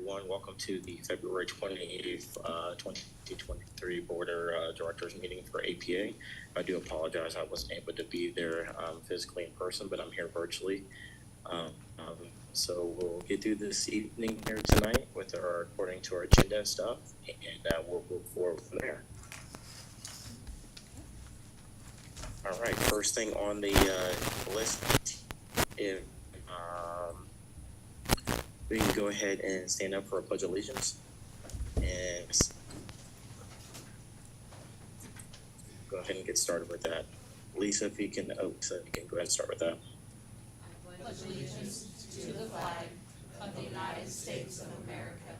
everyone. Welcome to the February 28th, 2023 Board of Directors meeting for APA. I do apologize I wasn't able to be there physically in person, but I'm here virtually. So we'll get through this evening here tonight with our according to our agenda stuff, and we'll move forward from there. All right, first thing on the list is we can go ahead and stand up for a pledge of allegiance. And go ahead and get started with that. Lisa, if you can, so you can go ahead and start with that. I pledge allegiance to the flag of the United States of America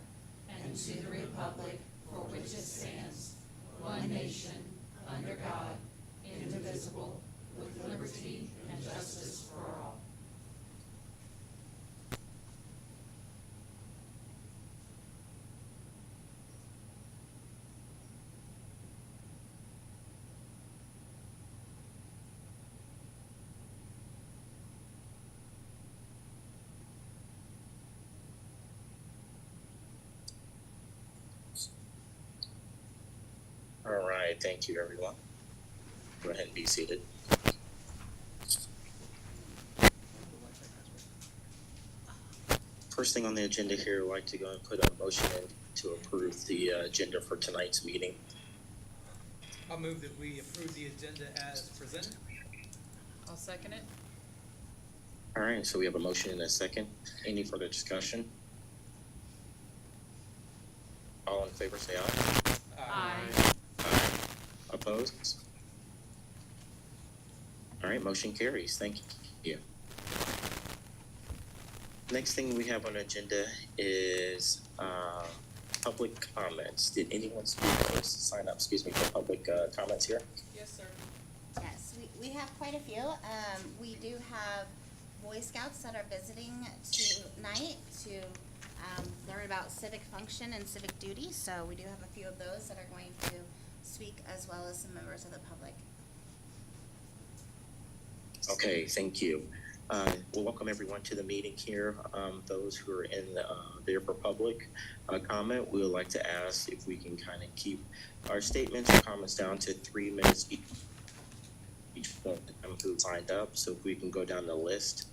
and to the republic for which it stands, one nation, under God, indivisible, with liberty and justice for all. All right, thank you, everyone. Go ahead and be seated. First thing on the agenda here, I'd like to go and put a motion in to approve the agenda for tonight's meeting. I'll move that we approve the agenda as presented. I'll second it. All right, so we have a motion and a second. Any further discussion? All in favor, say aye. Aye. Aye. Opposed? All right, motion carries. Thank you. Next thing we have on the agenda is public comments. Did anyone sign up, for public comments here? Yes, sir. Yes, we have quite a few. We do have Boy Scouts that are visiting tonight to learn about civic function and civic duty. So we do have a few of those that are going to speak, as well as some members of the public. Okay, thank you. We'll welcome everyone to the meeting here. Those who are in there for public comment, we would like to ask if we can kind of keep our statements or comments down to 3 minutes each one who signed up. So if we can go down the list.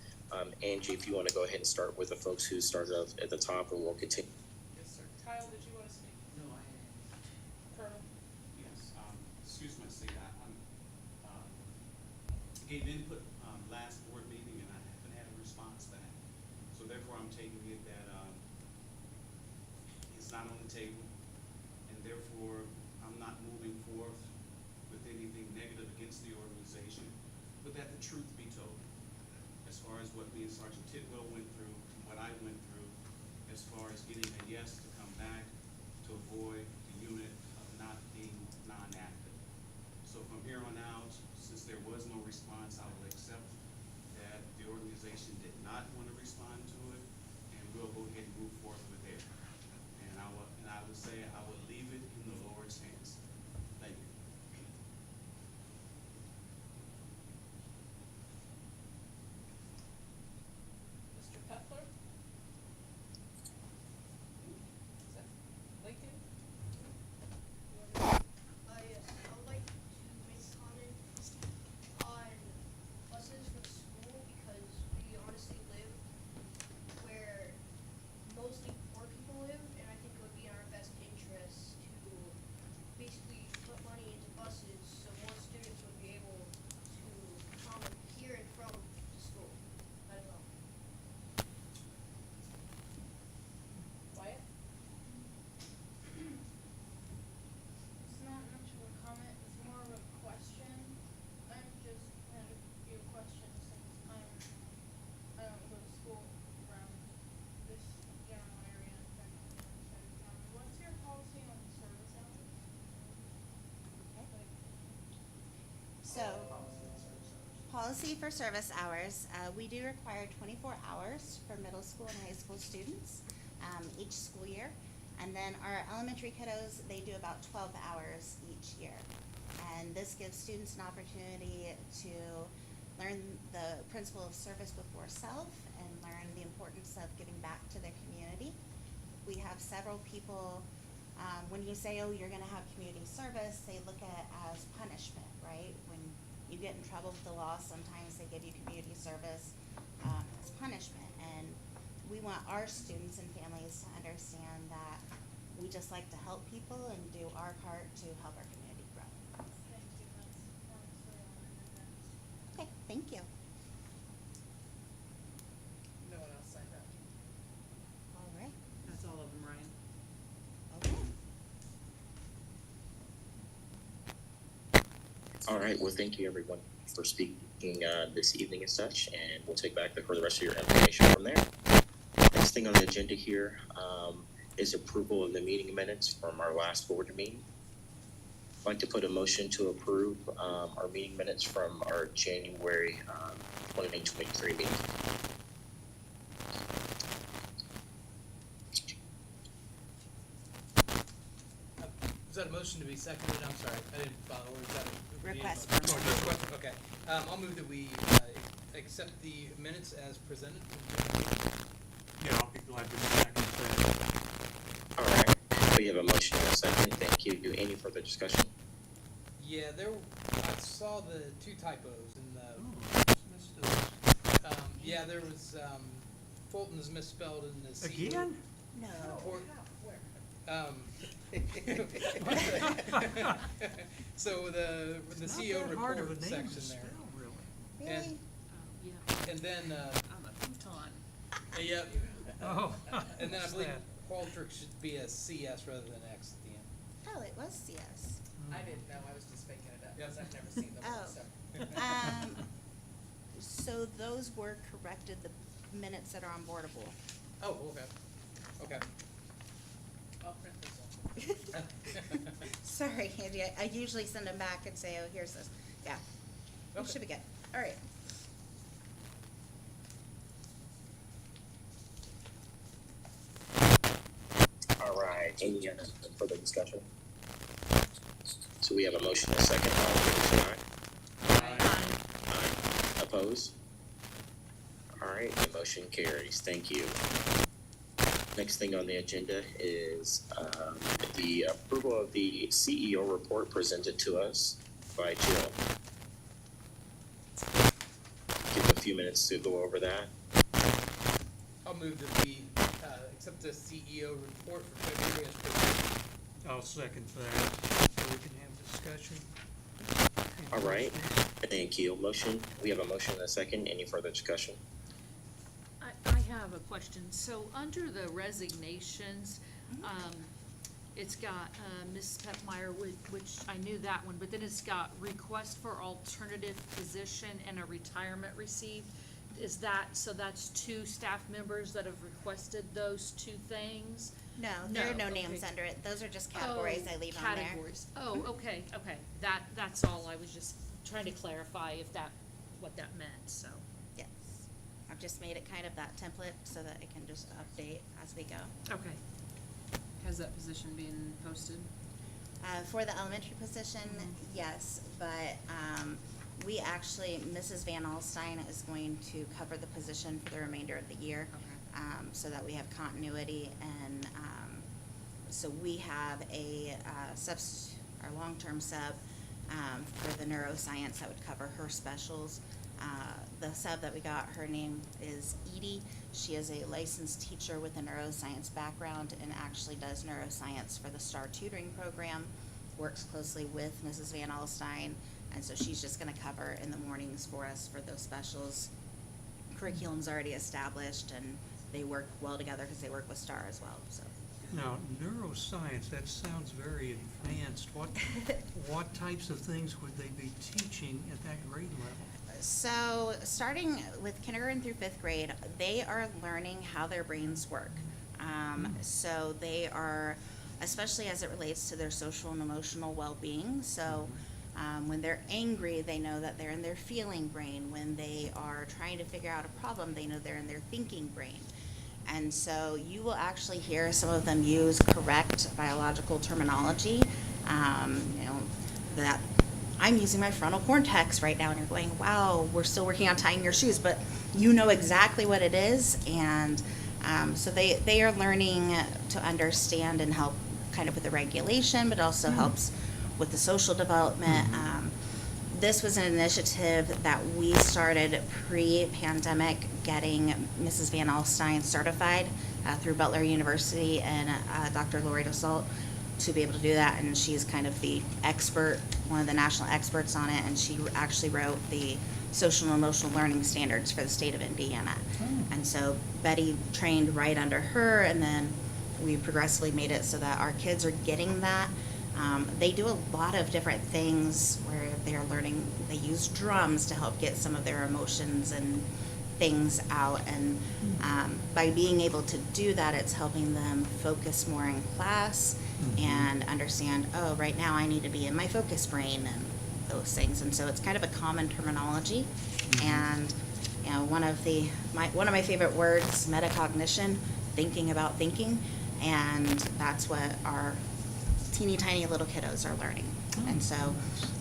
Angie, if you want to go ahead and start with the folks who started up at the top, and we'll continue. Yes, sir. Kyle, did you want to speak? No, I am. Colonel? Yes, excuse my state, gave input last board meeting and I haven't had a response back. So therefore I'm taking it that it's not on the table, and therefore I'm not moving forth with anything negative against the organization, but that the truth be told, as far as what me and Sergeant Tidwell went through, what I went through, as far as getting a yes to come back to avoid the unit of not being non-active. So from here on out, since there was no response, I will accept that the organization did not want to respond to it, and we'll go ahead and move forth with it. And I would say I would leave it in the Lord's hands. Thank you. Mr. Pepler? Is that Lincoln? Yes, I would like to make a comment on buses for school, because we honestly live where mostly poor people live, and I think it would be in our best interest to basically put money into buses so more students would be able to come here and from to school. I don't know. Wyatt? It's not much of a comment, it's more of a question. I'm just had a few questions since I don't go to school around this general area in fact, on the other side of town. What's your policy on service hours? So, policy for service hours, we do require 24 hours for middle school and high school students each school year. And then our elementary kiddos, they do about 12 hours each year. And this gives students an opportunity to learn the principle of service before self and learn the importance of giving back to their community. We have several people, when you say, oh, you're gonna have community service, they look at it as punishment, right? When you get in trouble with the law, sometimes they give you community service, as punishment. And we want our students and families to understand that we just like to help people and do our part to help our community grow. Thank you, that's clear on in advance. Okay, thank you. No one else signed up. All right, That's all of them, Ryan. okay. All right, well, thank you everyone for speaking this evening and such, and we'll take back for the rest of your information from there. Next thing on the agenda here is approval of the meeting minutes from our last board meeting. I'd like to put a motion to approve our meeting minutes from our January 2023 meeting. Is that a motion to be seconded? I'm sorry, I didn't follow. Or is that a? Request Oh, for just request, okay. I'll move that we accept the minutes as presented. Yeah, I'll be glad to second that. All right, we have a motion and a second. Thank you. Any further discussion? Yeah, I saw the two typos in Oh, the, missed those. yeah, there was, Fulton is misspelled in the C. Again? No. Report. So the It's not CEO that hard of a report name section to there. spell, really. Really? And, Yeah, and then, I'm a futon. yep. Oh. And then I what's believe that? Qualtrics should be a CS rather than X at the end. Oh, it was CS. I didn't know, I was just making it up, Yep. because I've never seen the Oh. word, so. So those were corrected, the minutes that are on boardable. Oh, okay. Okay. I'll print this one. Sorry, Andy, I usually send them back and say, oh, here's this. Yeah, it Okay. should be good. All right. All right, any further discussion? So we have a motion and a second. All in favor, say aye. Aye. Oppose? All right, the motion carries. Thank you. Next thing on the agenda is the approval of the CEO report presented to us by Jill. Give a few minutes to go over that. I'll move that we accept the CEO report for February as presented. I'll second that, so we can have discussion. All right, thank you. Motion, we have a motion and a second. Any further discussion? I have a question. So under the resignations, it's got, Ms. Pepmeyer, which I knew that one, but then it's got request for alternative position and a retirement received. Is that, so that's two staff members that have requested those two things? No, there are No, no names okay. under it. Those are just categories I leave on there. Categories. Oh, okay. That's all. I was just trying to clarify if that, what that meant, so. Yes. I've just made it kind of that template so that it can just update as we go. Okay. Has that position been posted? For the elementary position, yes, but, we actually, Mrs. Van Alstyne is going to cover the position for the remainder of the year. Okay. So that we have continuity and, so we have a, our long-term sub, for the neuroscience that would cover her specials. The sub that we got, her name is Edie. She is a licensed teacher with a neuroscience background and actually does neuroscience for the STAR tutoring program, works closely with Mrs. Van Alstyne, and so she's just gonna cover in the mornings for us for those specials. Curriculum's already established and they work well together because they work with STAR as well, so. Now, neuroscience, that sounds very advanced. What types of things would they be teaching at that grade level? So, starting with kindergarten through fifth grade, they are learning how their brains work. So they are, especially as it relates to their social and emotional well-being. So, when they're angry, they know that they're in their feeling brain. When they are trying to figure out a problem, they know they're in their thinking brain. And so you will actually hear some of them use correct biological terminology. You know, that I'm using my frontal cortex right now, and you're going, wow, we're still working on tying your shoes, but you know exactly what it is. And So they are learning to understand and help kind of with the regulation, but also helps with the social development. This was an initiative that we started pre-pandemic, getting Mrs. Van Alstyne certified through Butler University and Dr. Lori DeSalt to be able to do that. And she's kind of the expert, one of the national experts on it, and she actually wrote the social and emotional learning standards for the state of Indiana. And so Betty trained right under her, and then we progressively made it so that our kids are getting that. They do a lot of different things where they're learning, they use drums to help get some of their emotions and things out. And by being able to do that, it's helping them focus more in class and understand, oh, right now I need to be in my focus brain and those things. And so it's kind of a common terminology. And you know, one of my favorite words, metacognition, thinking about thinking, and that's what our teeny tiny little kiddos are learning. And so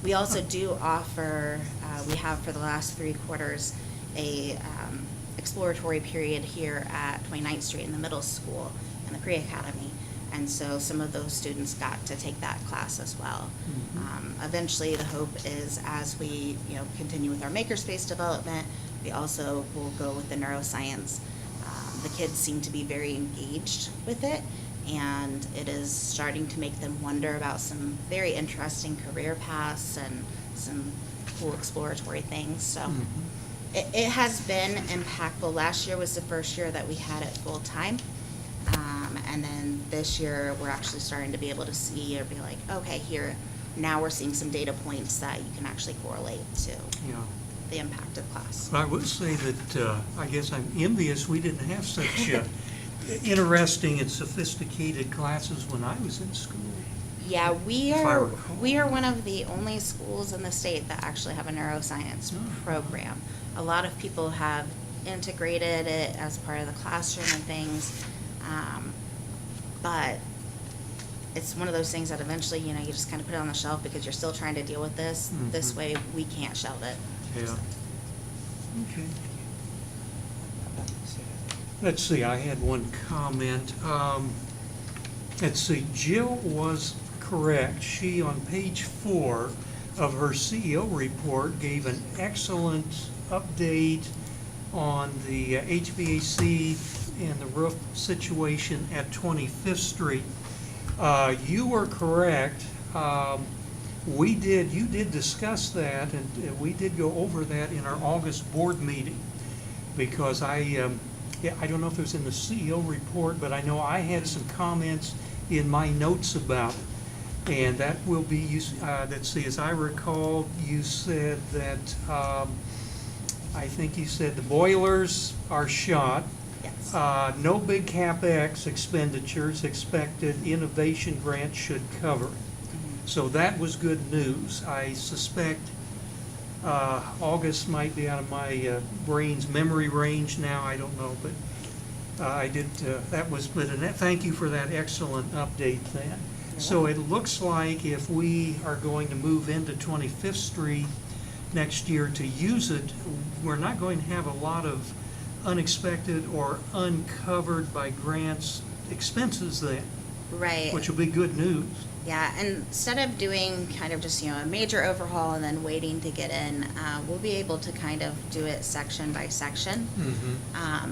we also do offer, we have for the last 3 quarters, a exploratory period here at 29th Street in the middle school and the pre-academy. And so some of those students got to take that class as well. Eventually, the hope is as we continue with our makerspace development, we also will go with the neuroscience. The kids seem to be very engaged with it, and it is starting to make them wonder about some very interesting career paths and some cool exploratory things. So it has been impactful. Last year was the first year that we had it full time. And then this year we're actually starting to be able to see or be like, okay, here, now we're seeing some data points that you can actually correlate to the impact of class. I would say that I guess I'm envious we didn't have such interesting and sophisticated classes when I was in school. Yeah, we If I are recall. one of the only schools in the state that actually have a neuroscience program. A lot of people have integrated it as part of the classroom and things, but it's one of those things that eventually, you just kind of put it on the shelf because you're still trying to deal with this. This way, we can't shelve it. Yeah. Okay. Let's see, I had one comment. Let's see, Jill was correct. She, on page 4 of her CEO report, gave an excellent update on the HVAC and the roof situation at 25th Street. You were correct. You did discuss that, and we did go over that in our August board meeting, because I don't know if it was in the CEO report, but I know I had some comments in my notes about it. And that will be, let's see, as I recall, you said that, I think you said the boilers are shot. Yes. No big CapEx expenditures expected, innovation grant should cover. So that was good news. I suspect August might be out of my brain's memory range now, I don't know, but I did, thank you for that excellent update then. So it looks like if we are going to move into 25th Street next year to use it, we're not going to have a lot of unexpected or uncovered by grants expenses then, Right. which will be good news. Yeah, and instead of doing kind of just, a major overhaul and then waiting to get in, we'll be able to kind of do it section by section,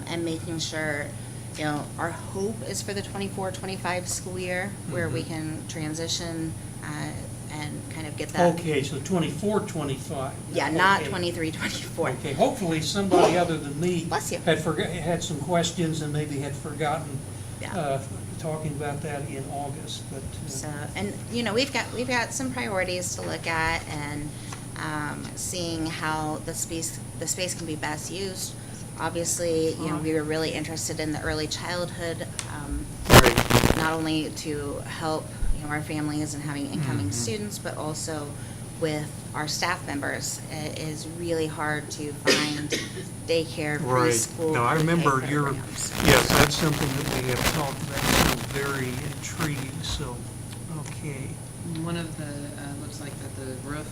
and making sure, our hope is for the 24-25 school year where we can transition and kind of get that. Okay, so 24, 25. Yeah, not Okay. 23-24. Okay, hopefully somebody other than me Bless you. had some questions and maybe had forgotten Yeah. talking about that in August, but. So, and we've got some priorities to look at, and seeing how the space can be best used. Obviously, we were really interested in the early childhood, Right. not only to help our families and having incoming students, but also with our staff members. It is really hard to find daycare, Right. preschool. No, I remember pre-K your, programs. yes, that's something that we have talked about. Sounds very intriguing, so, okay. One of the, looks like that the roof,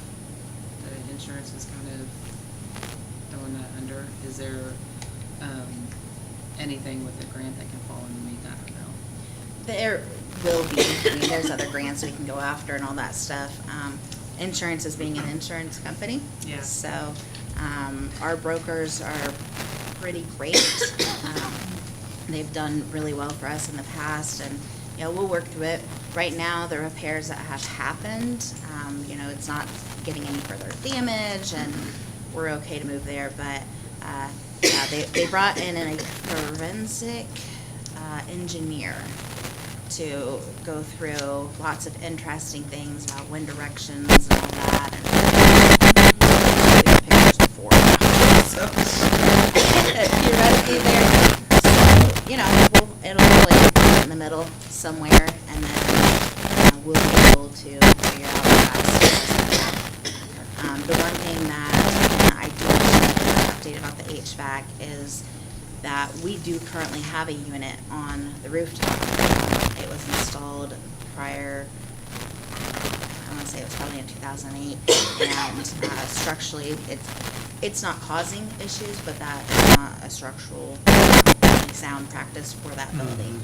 the insurance is kind of throwing that under. Is there, anything with a grant that can fall underneath that or no? There will be, I mean, there's other grants we can go after and all that stuff. Insurance is being an insurance company. Yeah. So, our brokers are pretty great. They've done really well for us in the past, and, you know, we'll work through it. Right now, the repairs that have happened, you know, it's not getting any further damage, and we're okay to move there, but, yeah, they brought in a forensic, engineer to go through lots of interesting things about wind directions and all that, and we have pictures before. So, theoretically there, so, you know, it'll really be in the middle somewhere, and then we'll be able to figure out that. The one thing that I do want to update about the HVAC is that we do currently have a unit on the rooftop. It was installed prior, I want to say it was probably in 2008, and structurally, it's not causing issues, but that is not a structural sound practice for that building.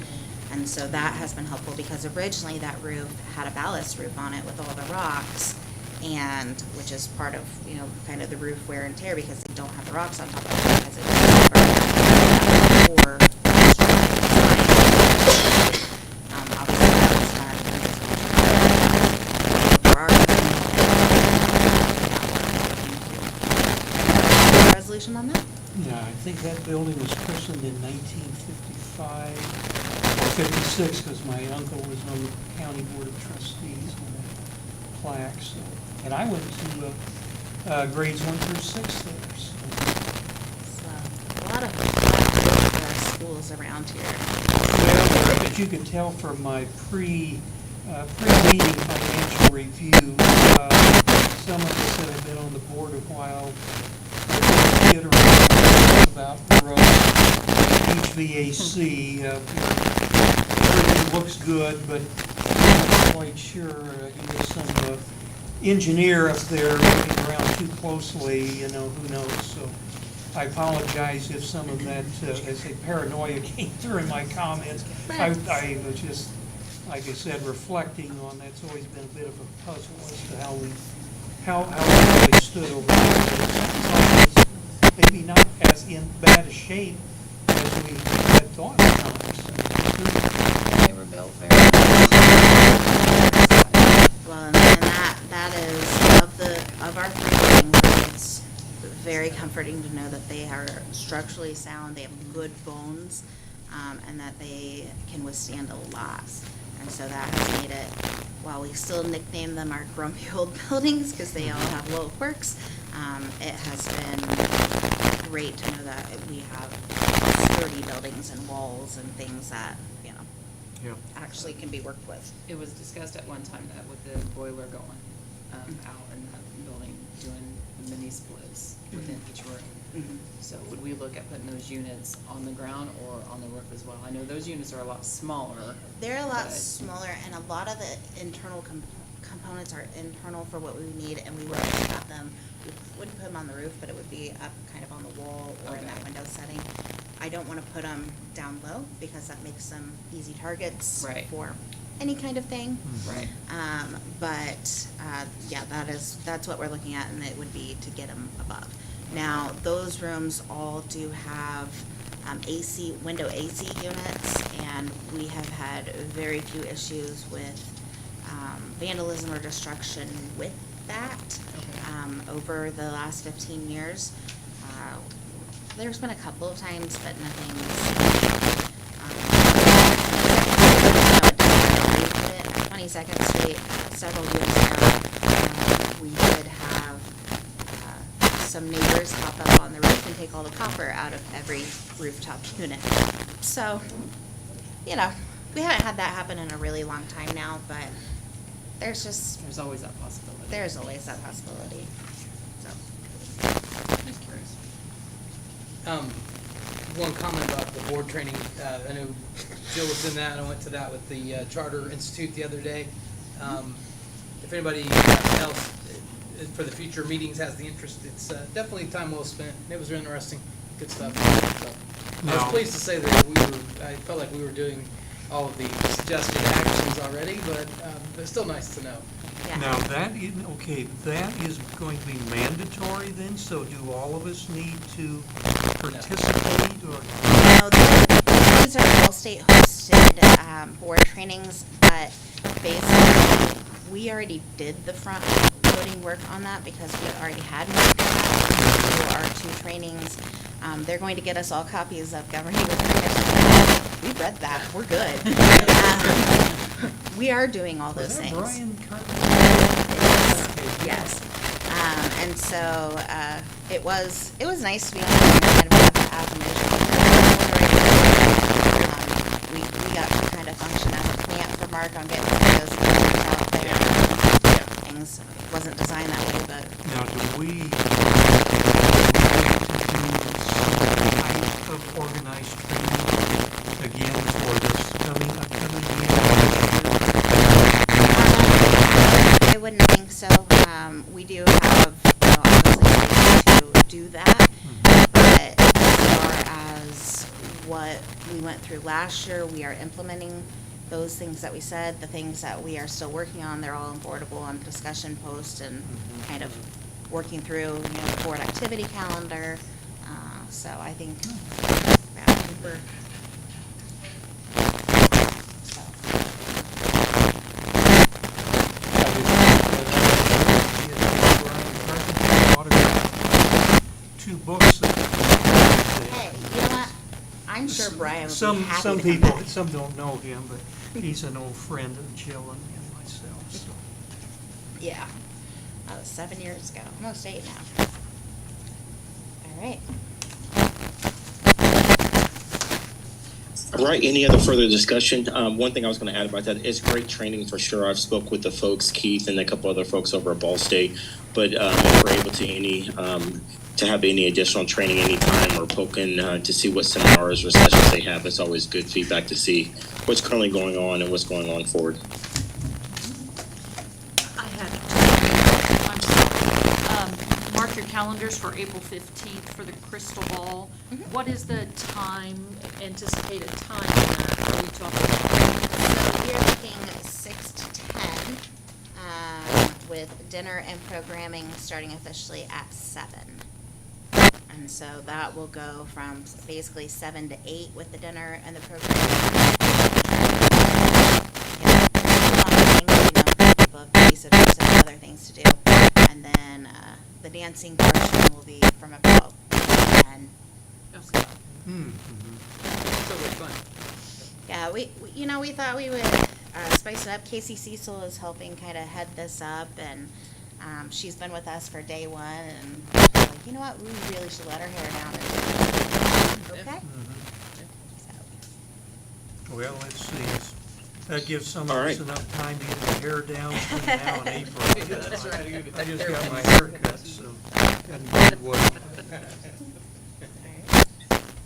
And so that has been helpful, because originally that roof had a ballast roof on it with all the rocks, and which is part of, you know, kind of the roof wear and tear, because they don't have the rocks on top of it, because it was never or obviously that was done. Resolution on that? Yeah, I think that building was christened in 1955 or 56, because my uncle was on the county board of trustees on that plaque, so. And I went to grades 1 through 6 there, so. So, a lot of for our schools around here. Well, as you can tell from my pre-meeting financial review, some of us that have been on the board a while are iterating about road, HVAC. Everything looks good, but I'm not quite sure. There's some engineer up there looking around too closely, you know, who knows. So I apologize if some of that, as a paranoia came through in my comments. I was just, like I said, reflecting on that's always been a bit of a puzzle as to how we really stood over there. Maybe not as in bad a shape as we had thought at times. They were built very Well, and that is of our three buildings, it's very comforting to know that they are structurally sound, they have good bones, and that they can withstand a lot. And so that has made it, while we still nickname them our grumpy old buildings because they all have little quirks, it has been great to know that we have sturdy buildings and walls and things that, you know, actually can be worked with. It was discussed at one time that with the boiler going out in that building, doing mini splits within each room. Mhm. So would we look at putting those units on the ground or on the roof as well? I know those units are a lot smaller. They're a lot but- smaller, and a lot of the internal components are internal for what we need, and we wouldn't have them, we wouldn't put them on the roof, but it would be up kind of on the wall or in that Okay. window setting. I don't want to put them down low, because that makes them easy targets Right. for any kind of thing. Right. But, yeah, that's what we're looking at, and it would be to get them above. Now, those rooms all do have window AC units, and we have had very few issues with vandalism or destruction with that. Over the last 15 years. There's been a couple of times, but nothing's, 22nd Street, several years ago, we did have some neighbors hop up on the roof and take all the copper out of every rooftop unit. So, you know, we haven't had that happen in a really long time now, but there's There's always that possibility. there's always that possibility, so. Just curious. One comment about the board training, I know Jill was in that, and I went to that with the Charter Institute the other day. If anybody else for the future meetings has the interest, it's definitely time well spent. It was interesting, good stuff. So, I was Now- pleased to say that I felt like we were doing all of the suggested actions already, but it's still nice to know. Yeah. Now, that is going to be mandatory then, so do all of us need to participate, or? No, these are all state hosted board trainings, but basically, we already did the front loading work on that because we already had moved to our 2 trainings. They're going to get us all copies of governing with Preparatory. We've read that, we're good. We are doing all those Was that things. Brian Carter? Yes. And so, it was nice to be on the other side of the affirmation. We got to kind of function as a plant for Mark on getting those things out there. Things wasn't designed that way, but Now, do we need to do some type of organized training again for this upcoming I wouldn't think so. We do have, obviously, to do that. But as far as what we went through last year, we are implementing those things that we said. The things that we are still working on, they're all onboardable on discussion post and kind of working through, the board activity calendar. So I think, yeah, I think we're, so. Two books that. Hey, you know what? I'm sure Brian would be Some happy to come people, back. some don't know him, but he's an old friend of Jill and myself, so. Yeah. That was 7 years ago, almost 8 now. All right. All right, any other further discussion? One thing I was going to add about that is great training for sure. I've spoke with the folks, Keith and a couple other folks over at Ball State, but if we're able to have any additional training anytime or poking to see what seminars or sessions they have, it's always good feedback to see what's currently going on and what's going on forward. I'm sorry. Mark your calendars for April 15th for the Crystal Ball. What is the anticipated time on that? Are we talking? So we're looking 6 to 10, with dinner and programming starting officially at 7. And so that will go from basically 7 to 8 with the dinner and the programming. People have babysitters and other things to do. And then the dancing portion will be from about 10. Okay. So much fun. Yeah, we thought we would spice it up. Casey Cecil is helping kind of head this up, and she's been with us for day one, and she's like, you know what, we really should let her hair down. And okay. So, Well, let's see, that gives some of All us right. enough time to get the hair down between now and April. That's right. I just got my hair cut, so, and good work.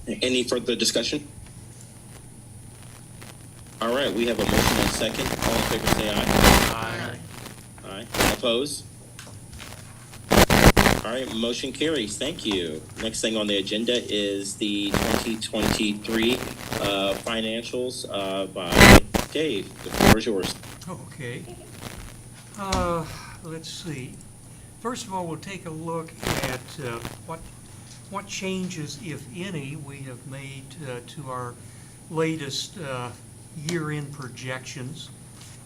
Any further discussion? All right, we have a motion and second. All in favor, say aye. Aye. Oppose? All right, motion carries. Thank you. Next thing on the agenda is the 2023 financials by Dave. The floor is yours. Okay. Let's see. First of all, we'll take a look at what changes, if any, we have made to our latest year-end projections.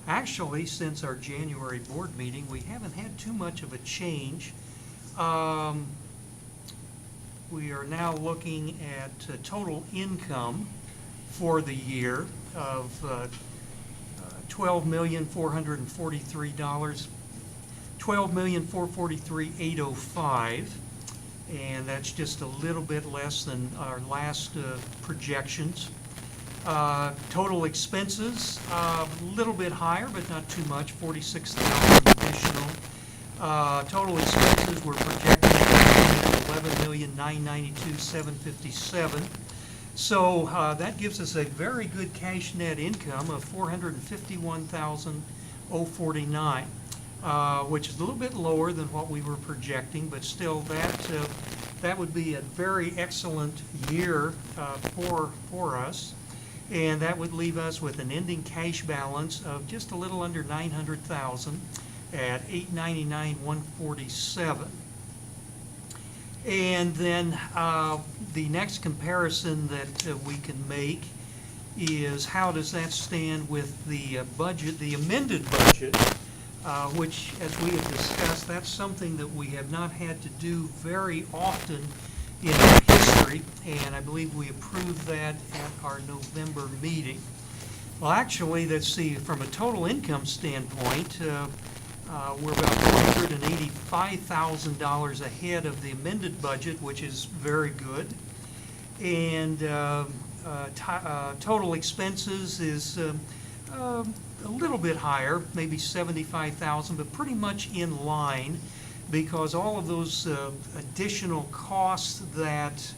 Actually, since our January board meeting, we haven't had too much of a change. We are now looking at total income for the year of $12,443,805, and that's just a little bit less than our last projections. Total expenses, a little bit higher, but not too much, $46,000 additional. Total expenses were projected at $11,992,757. So that gives us a very good cash net income of $451,049. which is a little bit lower than what we were projecting, but still that would be a very excellent year for us. And that would leave us with an ending cash balance of just a little under 900,000 at 899,147. And then the next comparison that we can make is how does that stand with the budget, the amended budget, which, as we have discussed, that's something that we have not had to do very often in our history, and I believe we approved that at our November meeting. Well, actually, let's see, from a total income standpoint, we're about $485,000 ahead of the amended budget, which is very good. And total expenses is a little bit higher, maybe $75,000, but pretty much in line, because all of those additional costs that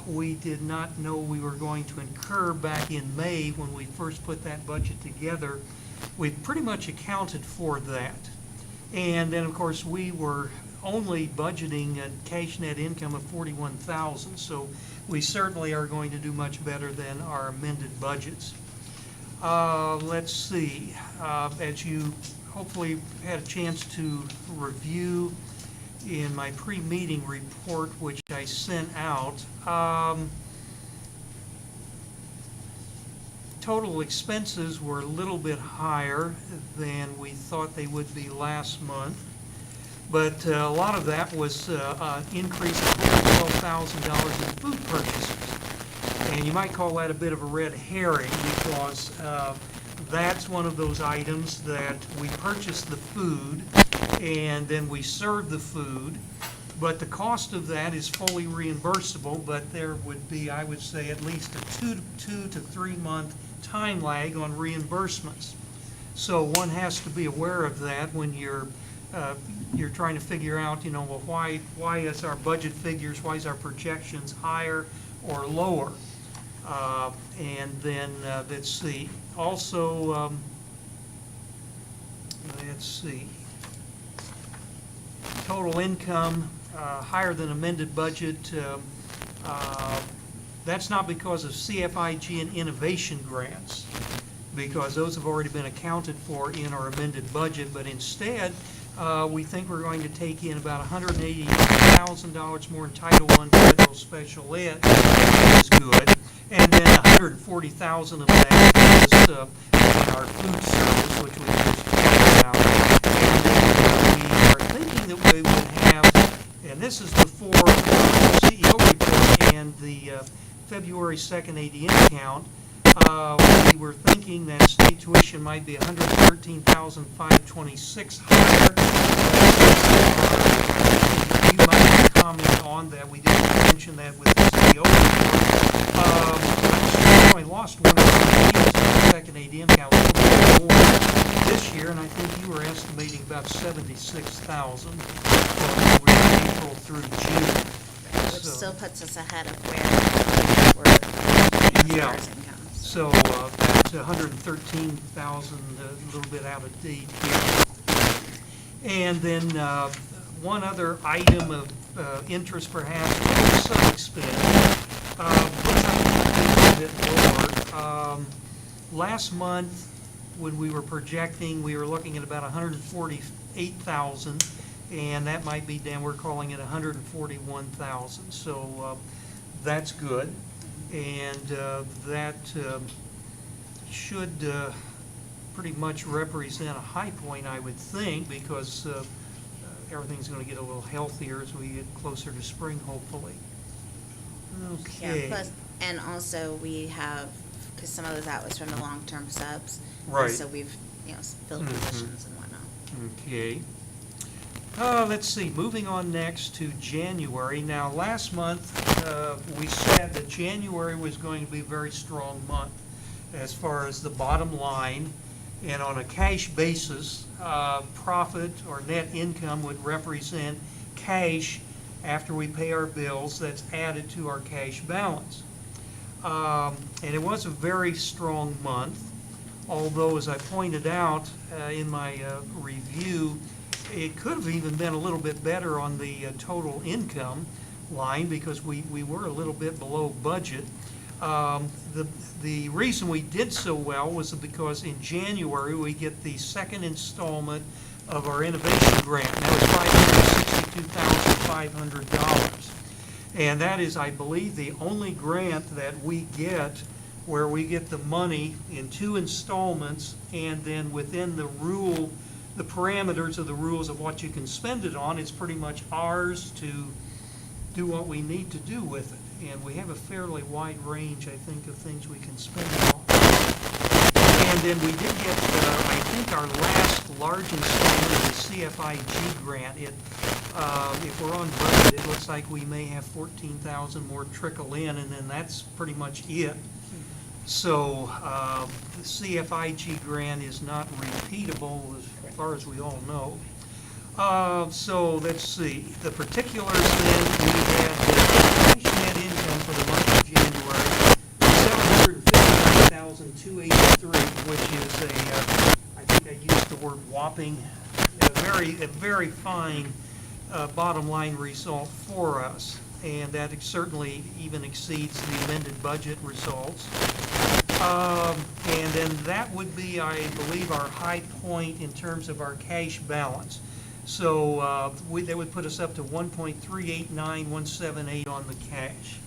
we did not know we were going to incur back in May when we first put that budget together, we've pretty much accounted for that. And then, of course, we were only budgeting a cash net income of $41,000, so we certainly are going to do much better than our amended budgets. Let's see, as you hopefully had a chance to review in my pre-meeting report, which I sent out, total expenses were a little bit higher than we thought they would be last month, but a lot of that was an increase of $12,000 in food purchases. And you might call that a bit of a red herring, because that's one of those items that we purchase the food and then we serve the food, but the cost of that is fully reimbursable, but there would be, I would say, at least a 2 to 3 month time lag on reimbursements. So one has to be aware of that when you're trying to figure out, well, why is our budget figures, why is our projections higher or lower? And then let's see. Also, let's see. Total income higher than amended budget. That's not because of CFIG and innovation grants, because those have already been accounted for in our amended budget, but instead we think we're going to take in about $180,000 more in Title I federal special ed, which is good, and then $140,000 of that is in our food service, which we just talked about. And we are thinking that we would have, and this is before the CEO report and the February 2nd ADM count, we were thinking that state tuition might be $113,526 higher. You might comment on that. We didn't mention that with the CEO report. We only lost one of the second ADM count, a little bit more this year, and I think you were estimating about 76,000 from April through June. Which So- still puts us ahead of where we're Yeah. as incomes. So that's 113,000, a little bit out of date here. And then one other item of interest perhaps, some expense, a bit lower. Last month, when we were projecting, we were looking at about 148,000, and that might be down, we're calling it 141,000. So that's good. And that should pretty much represent a high point, I would think, because everything's going to get a little healthier as we get closer to spring, hopefully. Okay. Yeah, plus, and also we have, because some of that was from the long-term subs. and Right. So we've, filled Mhm. positions and whatnot. Okay. Let's see, moving on next to January. Now, last month, we said that January was going to be a very strong month as far as the bottom line. And on a cash basis, profit or net income would represent cash after we pay our bills that's added to our cash balance. And it was a very strong month. although, as I pointed out in my review, it could have even been a little bit better on the total income line because we were a little bit below budget. The reason we did so well was because in January, we get the second installment of our innovation grant. That was $562,500. And that is, I believe, the only grant that we get where we get the money in 2 installments, and then within the parameters of the rules of what you can spend it on, it's pretty much ours to do what we need to do with it. And we have a fairly wide range, I think, of things we can spend it on. And then we did get, I think, our last large installment of the CFIG grant. If we're on budget, it looks like we may have 14,000 more trickle in, and then that's pretty much it. So the CFIG grant is not repeatable as far as we all know. So let's see, the particulars then, we had the cash net income for the month of January, $759,283, which is I think I used the word whopping, a very fine bottom line result for us. And that certainly even exceeds the amended budget results. And then that would be, I believe, our high point in terms of our cash balance. So that would put us up to 1.389178 on the cash.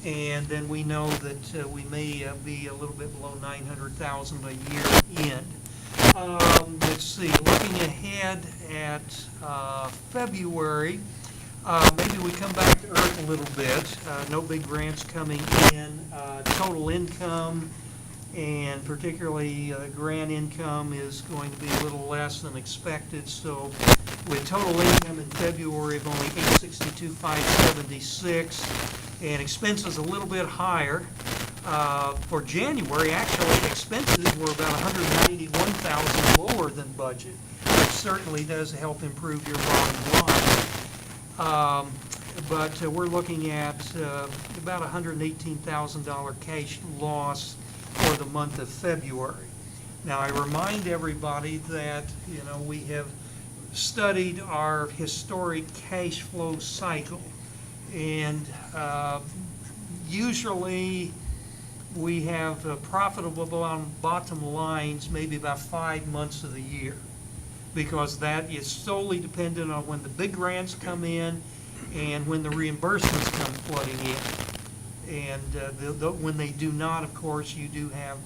And then we know that we may be a little bit below 900,000 by year end. Let's see, looking ahead at February, maybe we come back to earth a little bit. No big grants coming in. Total income, and particularly grant income, is going to be a little less than expected. So with total income in February of only $862,576, and expenses a little bit higher. For January, actually, expenses were about $191,000 lower than budget, which certainly does help improve your bottom line. But we're looking at about $118,000 cash loss for the month of February. Now, I remind everybody that, we have studied our historic cash flow cycle, and usually we have profitable bottom lines maybe about 5 months of the year, because that is solely dependent on when the big grants come in and when the reimbursements come flooding in. And when they do not, of course, you do have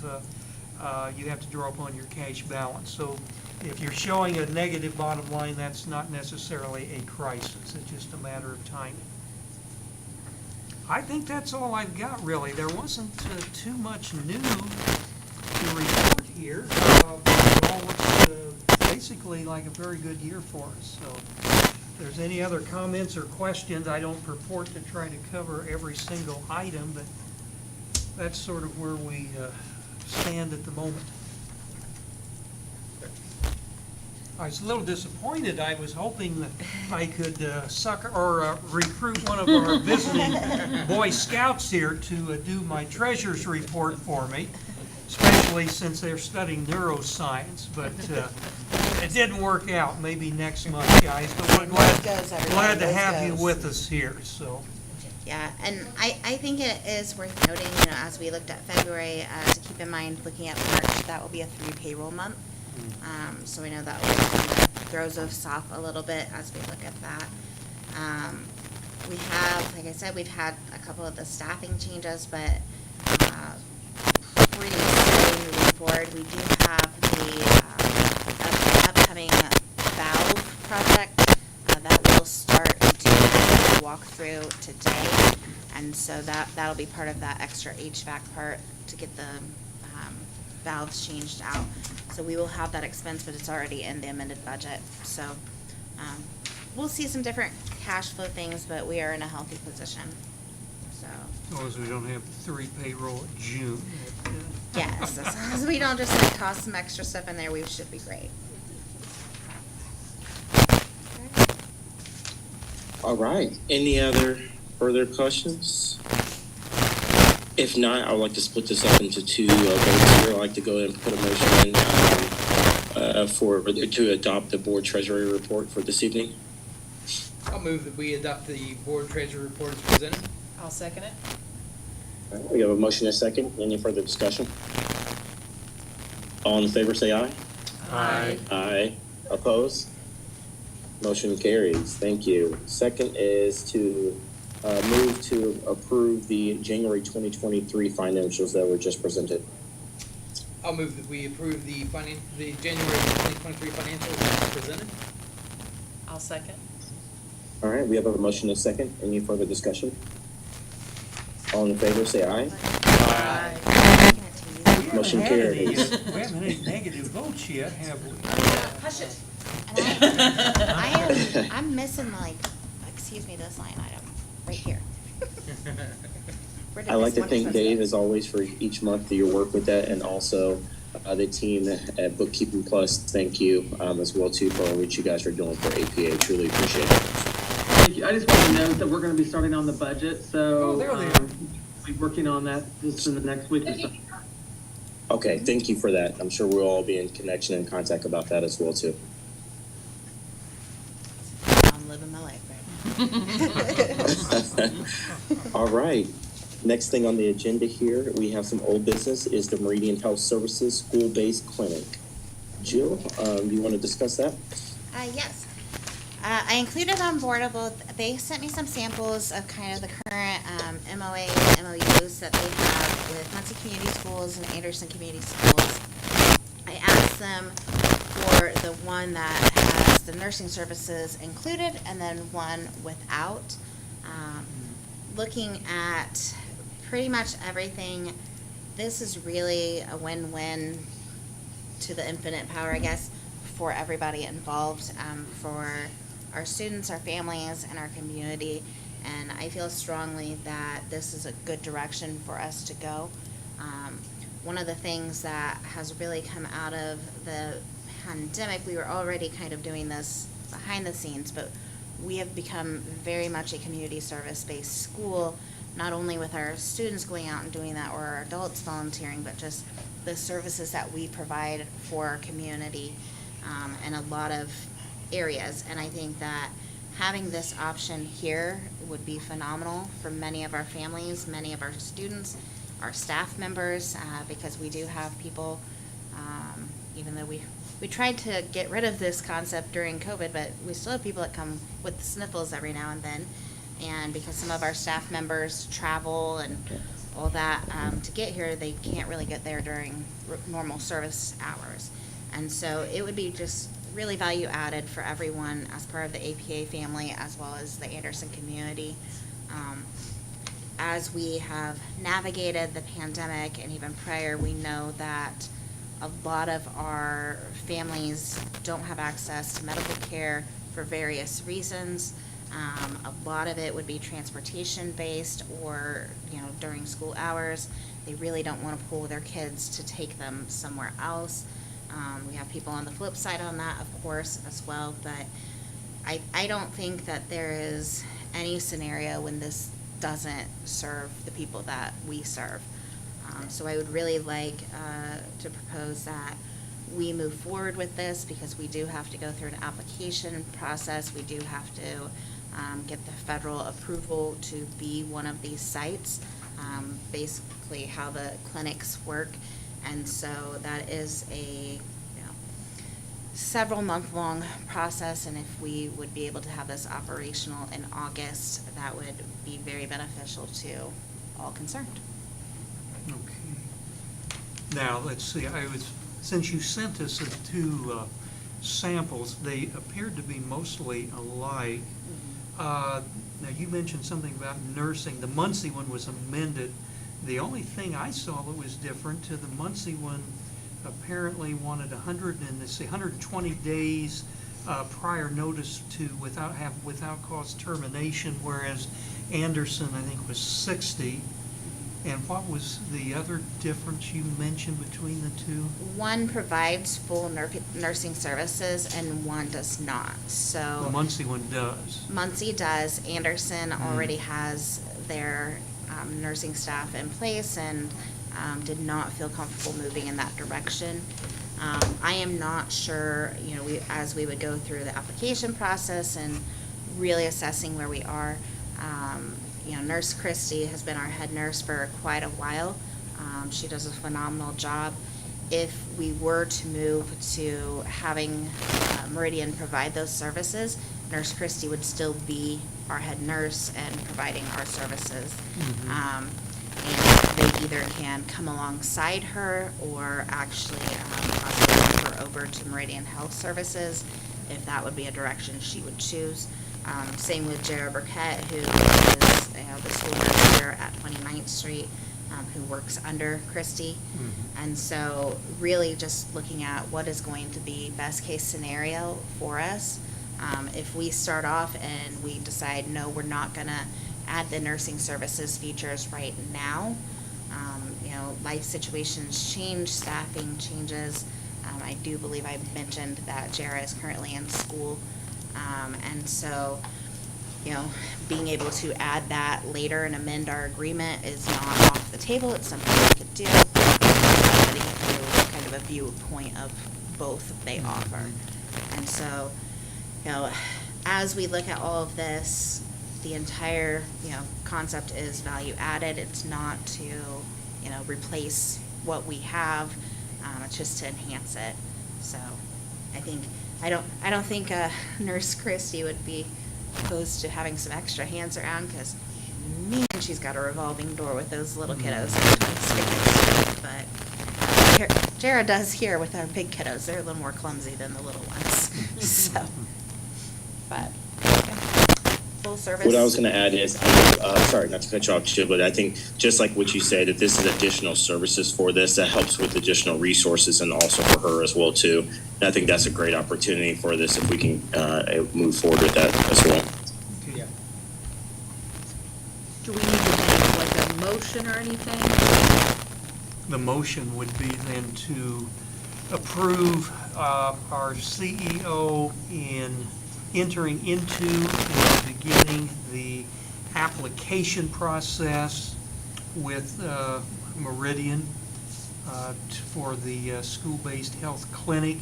you have to draw upon your cash balance. So if you're showing a negative bottom line, that's not necessarily a crisis. It's just a matter of timing. I think that's all I've got, really. There wasn't too much new to report here. It all looks basically like a very good year for us. So if there's any other comments or questions, I don't purport to try to cover every single item, but that's sort of where we stand at the moment. I was a little disappointed. I was hoping that I could recruit one of our visiting Boy Scouts here to do my treasures report for me, especially since they're studying neuroscience. But it didn't work out. Maybe next month, guys. But we're glad to have you with us here. So. Yeah, and I think it is worth noting, as we looked at February, to keep in mind, looking at March, that will be a 3 payroll month. So we know that kind of throws us off a little bit as we look at that. We have, like I said, we've had a couple of the staffing changes, but pretty steady moving forward. We do have the upcoming valve project that will start to walk through today, and so that'll be part of that extra HVAC part to get the valves changed out. So we will have that expense, but it's already in the amended budget. So we'll see some different cash flow things, but we are in a healthy position. So As long as we don't have 3 payroll at June. yes, as long as we don't just toss some extra stuff in there, we should be great. All right. Any other further questions? If not, I would like to split this up into two votes here. I'd like to go ahead and put a motion in to adopt the board treasury report for this evening. I'll move that we adopt the board treasurer report as presented. I'll second it. All right, we have a motion and a second. Any further discussion? All in favor, say aye. Aye. Aye. Oppose? Motion carries. Thank you. Second is to move to approve the January 2023 financials that were just presented. I'll move that we approve the January 2023 financials as presented. I'll second. All right, we have a motion and a second. Any further discussion? All in favor, say aye. Aye. Motion We haven't had carries. we haven't had any negative votes yet, have we? Hush it. And I'm missing like, excuse me, this line item, right here. Where did I'd like this to one thank come Dave, from? as always, for each month of your work with that, and also the team at Bookkeeping Plus. Thank you as well, too, for all that you guys are doing for APA. Truly appreciate it. Thank you. I just want to note that we're going to be starting on the budget, so Oh, there they are. we'll be working on that just in the next week or so. Okay, thank you for that. I'm sure we'll all be in connection and contact about that as well, too. I'm living my life right now. All right. Next thing on the agenda here, we have some old business, is the Meridian Health Services School-Based Clinic. Jill, do you want to discuss that? Yes. I included on boardable, they sent me some samples of kind of the current MOA and MOUs that they have with Muncie Community Schools and Anderson Community Schools. I asked them for the one that has the nursing services included and then one without. Looking at pretty much everything, this is really a win-win to the infinite power, I guess, for everybody involved, for our students, our families, and our community. And I feel strongly that this is a good direction for us to go. One of the things that has really come out of the pandemic, we were already kind of doing this behind the scenes, but we have become very much a community service-based school, not only with our students going out and doing that or our adults volunteering, but just the services that we provide for our community in a lot of areas. And I think that having this option here would be phenomenal for many of our families, many of our students, our staff members, because we do have people, even though we tried to get rid of this concept during COVID, but we still have people that come with sniffles every now and then. And because some of our staff members travel and all that to get here, they can't really get there during normal service hours. And so it would be just really value added for everyone as part of the APA family as well as the Anderson community. As we have navigated the pandemic and even prior, we know that a lot of our families don't have access to medical care for various reasons. A lot of it would be transportation based or, during school hours. They really don't want to pull their kids to take them somewhere else. We have people on the flip side on that, of course, as well, but I don't think that there is any scenario when this doesn't serve the people that we serve. So I would really like to propose that we move forward with this because we do have to go through an application process. We do have to get the federal approval to be one of these sites, basically how the clinics work. And so that is a several month-long process, and if we would be able to have this operational in August, that would be very beneficial to all concerned. Okay. Now, let's see, since you sent us the two samples, they appeared to be mostly alike. Now, you mentioned something about nursing. The Muncie one was amended. The only thing I saw that was different to the Muncie one apparently wanted 120 days prior notice to without cause termination, whereas Anderson, I think, was 60. And what was the other difference you mentioned between the two? One provides full nursing services and one does not. So The Muncie one does. Muncie does. Anderson already has their nursing staff in place and did not feel comfortable moving in that direction. I am not sure, as we would go through the application process and really assessing where we are, Nurse Christie has been our head nurse for quite a while. She does a phenomenal job. If we were to move to having Meridian provide those services, Nurse Christie would still be our head nurse and providing our services. And they either can come alongside her or actually possibly move her over to Meridian Health Services, if that would be a direction she would choose. Same with Jara Burkett, who is the school nurse here at 29th Street, who works under Christie. And so really just looking at what is going to be best case scenario for us. If we start off and we decide, no, we're not going to add the nursing services features right now, life situations change, staffing changes. I do believe I mentioned that Jara is currently in school. And so, being able to add that later and amend our agreement is not off the table. It's something we could do. Setting it through kind of a viewpoint of both they offer. And so, as we look at all of this, the entire, concept is value added. It's not to, replace what we have. It's just to enhance it. So I don't think Nurse Christie would be opposed to having some extra hands around, because man, she's got a revolving door with those little kiddos. But Jara does here with our big kiddos. They're a little more clumsy than the little ones. So, but full service. What I was going to add is, sorry, not to cut you off, Jill, but I think just like what you said, that this is additional services for this, that helps with additional resources and also for her as well too. And I think that's a great opportunity for this if we can move forward with that as well. Yeah. Do we need to make like a motion or anything? The motion would be then to approve our CEO in entering into and beginning the application process with Meridian for the school-based health clinic.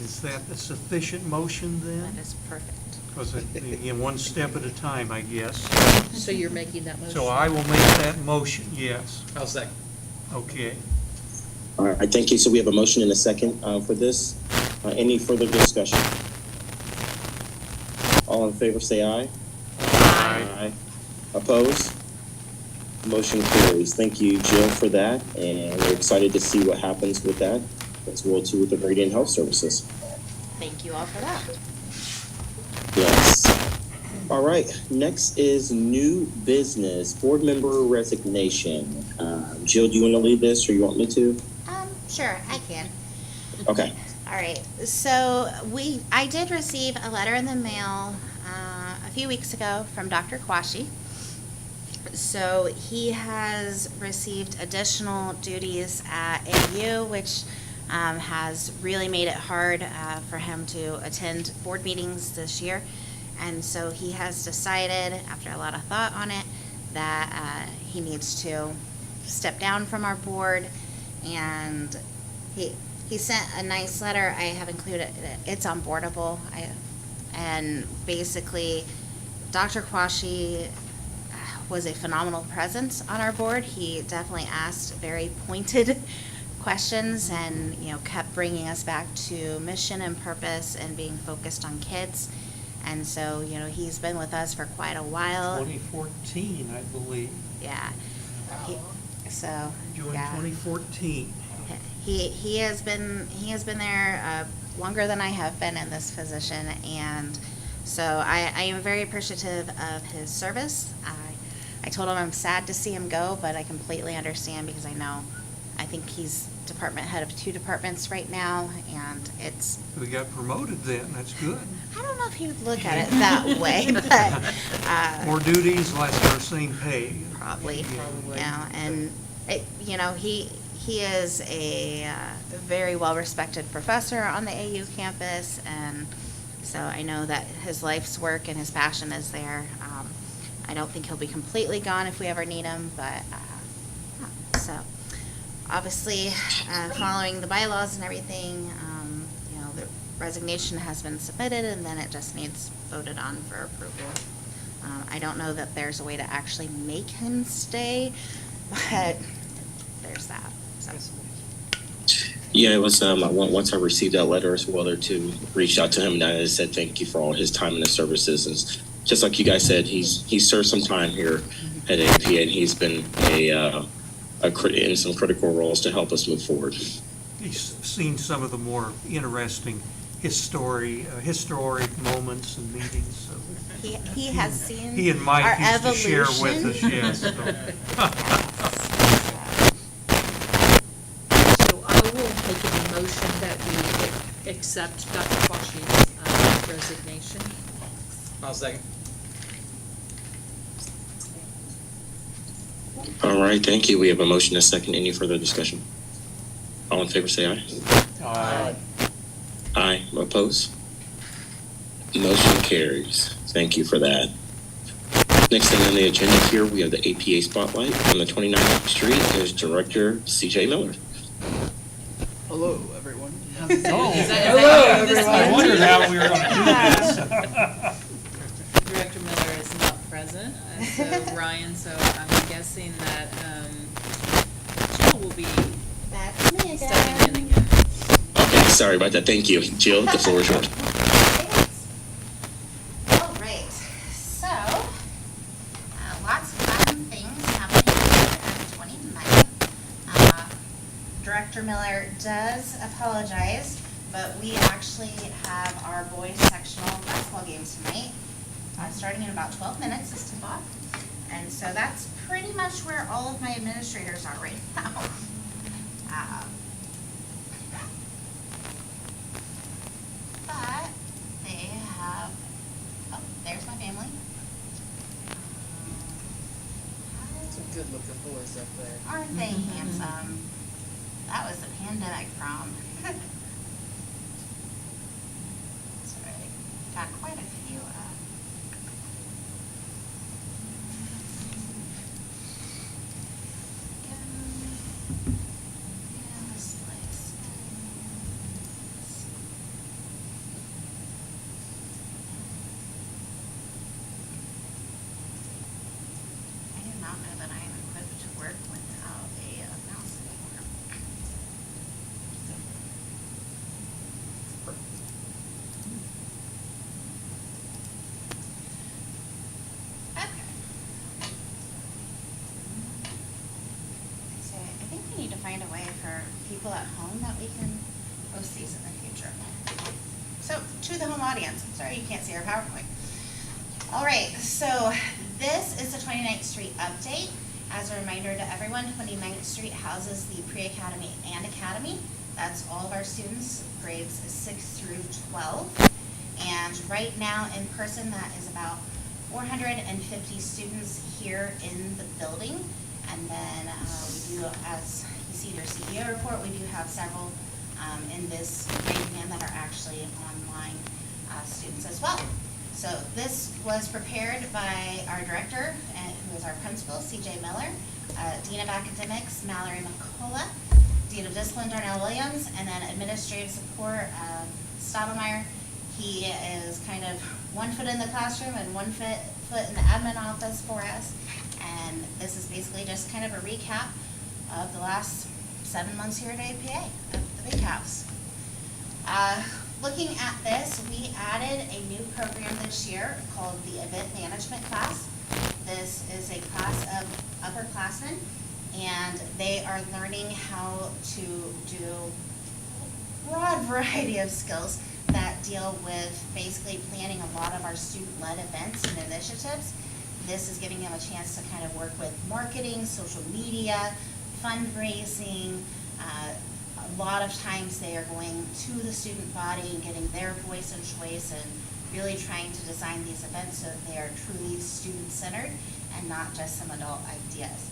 Is that a sufficient motion then? That is perfect. Because again, one step at a time, I guess. So you're making that motion? So I will make that motion, yes. I'll second. Okay. All right, thank you. So we have a motion and a second for this. Any further discussion? All in favor, say aye. Aye. Opposed? Motion carries. Thank you, Jill, for that, and we're excited to see what happens with that as well too with the Meridian Health Services. Thank you all for that. Yes. All right. Next is new business. Board member resignation. Jill, do you want to lead this, or you want me to? Sure, I can. Okay. All right, so I did receive a letter in the mail a few weeks ago from Dr. Kwashi. So he has received additional duties at AU, which has really made it hard for him to attend board meetings this year. And so he has decided, after a lot of thought on it, that he needs to step down from our board. And he sent a nice letter. I have included it. It's onboardable. And basically, Dr. Kwashi was a phenomenal presence on our board. He definitely asked very pointed questions and, kept bringing us back to mission and purpose and being focused on kids. And so, he's been with us for quite a while. 2014, I believe. Yeah. Joined Yeah. 2014. He has been there longer than I have been in this position, and so I am very appreciative of his service. I told him I'm sad to see him go, but I completely understand because I think he's department head of 2 departments right now, and it's. We got promoted then, that's good. I don't know if he would look at it that way, but. More duties, less or same pay. Probably. And he is a very well-respected professor on the AU campus, and so I know that his life's work and his passion is there. I don't think he'll be completely gone if we ever need him, but, so, obviously, following the bylaws and everything, the resignation has been submitted, and then it just needs voted on for approval. I don't know that there's a way to actually make him stay, but there's that, so. Yeah, it was, once I received that letter as well, there too, reached out to him and I said thank you for all his time and his services. And just like you guys said, he's served some time here at APA, and he's been in some critical roles to help us move forward. He's seen some of the more interesting historic moments and meetings, so. He has seen He and Mike our used to share evolution. with us, yes. So. So I will make a motion that we accept Dr. Quashi's resignation. I'll second. All right, thank you. We have a motion and a second. Any further discussion? All in favor, say aye. Aye. Oppose? Motion carries. Thank you for that. Next thing on the agenda here, we have the APA Spotlight on the 29th Street. There's Director CJ Miller. Hello, everyone. Hello, everyone. I wondered how we were going to do this. Director Miller is not present, so Ryan, so I'm guessing that, Jill will be That's me stepping in again. again. Okay, sorry about that. Thank you. Jill, the floor is yours. All right, so, lots of fun things happening here at 29th. Director Miller does apologize, but we actually have our boys sectional basketball game tonight, starting in about 12 minutes, this tip off. And so that's pretty much where all of my administrators are right now. But they have, oh, there's my family. Some good looking boys up there. Aren't they handsome? That was the pandemic prom. Sorry, got quite a few, this place. I do not know that I am equipped to work without a mouse anymore. Okay. So I think we need to find a way for people at home that we can post these in the future. So, to the home audience, I'm sorry you can't see our PowerPoint. All right, so this is the 29th Street update. As a reminder to everyone, 29th Street houses the pre-academy and academy. That's all of our students, grades 6 through 12. And right now, in person, that is about 450 students here in the building. And then we do, as you see in your CEO report, we do have several in this grade band that are actually online students as well. So this was prepared by our director, who is our principal, CJ Miller, Dean of Academics, Mallory McCullough, Dean of Discipline, Darnell Williams, and then Administrative Support, Stottlemyre. He is kind of 1 foot in the classroom and 1 foot in the admin office for us. And this is basically just kind of a recap of the last 7 months here at APA, of the big house. Looking at this, we added a new program this year called the Event Management class. This is a class of upperclassmen, and they are learning how to do a broad variety of skills that deal with basically planning a lot of our student-led events and initiatives. This is giving them a chance to kind of work with marketing, social media, fundraising. A lot of times they are going to the student body and getting their voice and choice and really trying to design these events so that they are truly student-centered and not just some adult ideas.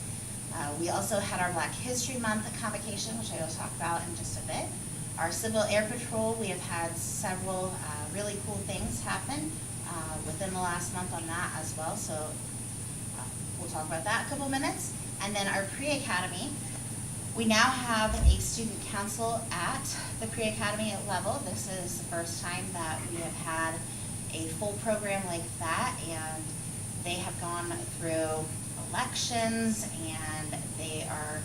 We also had our Black History Month convocation, which I will talk about in just a bit. Our Civil Air Patrol, we have had several really cool things happen within the last month on that as well. So talk about that a couple minutes. And then our pre-academy, we now have a student council at the pre-academy level. This is the first time that we have had a full program like that, and they have gone through elections, and they are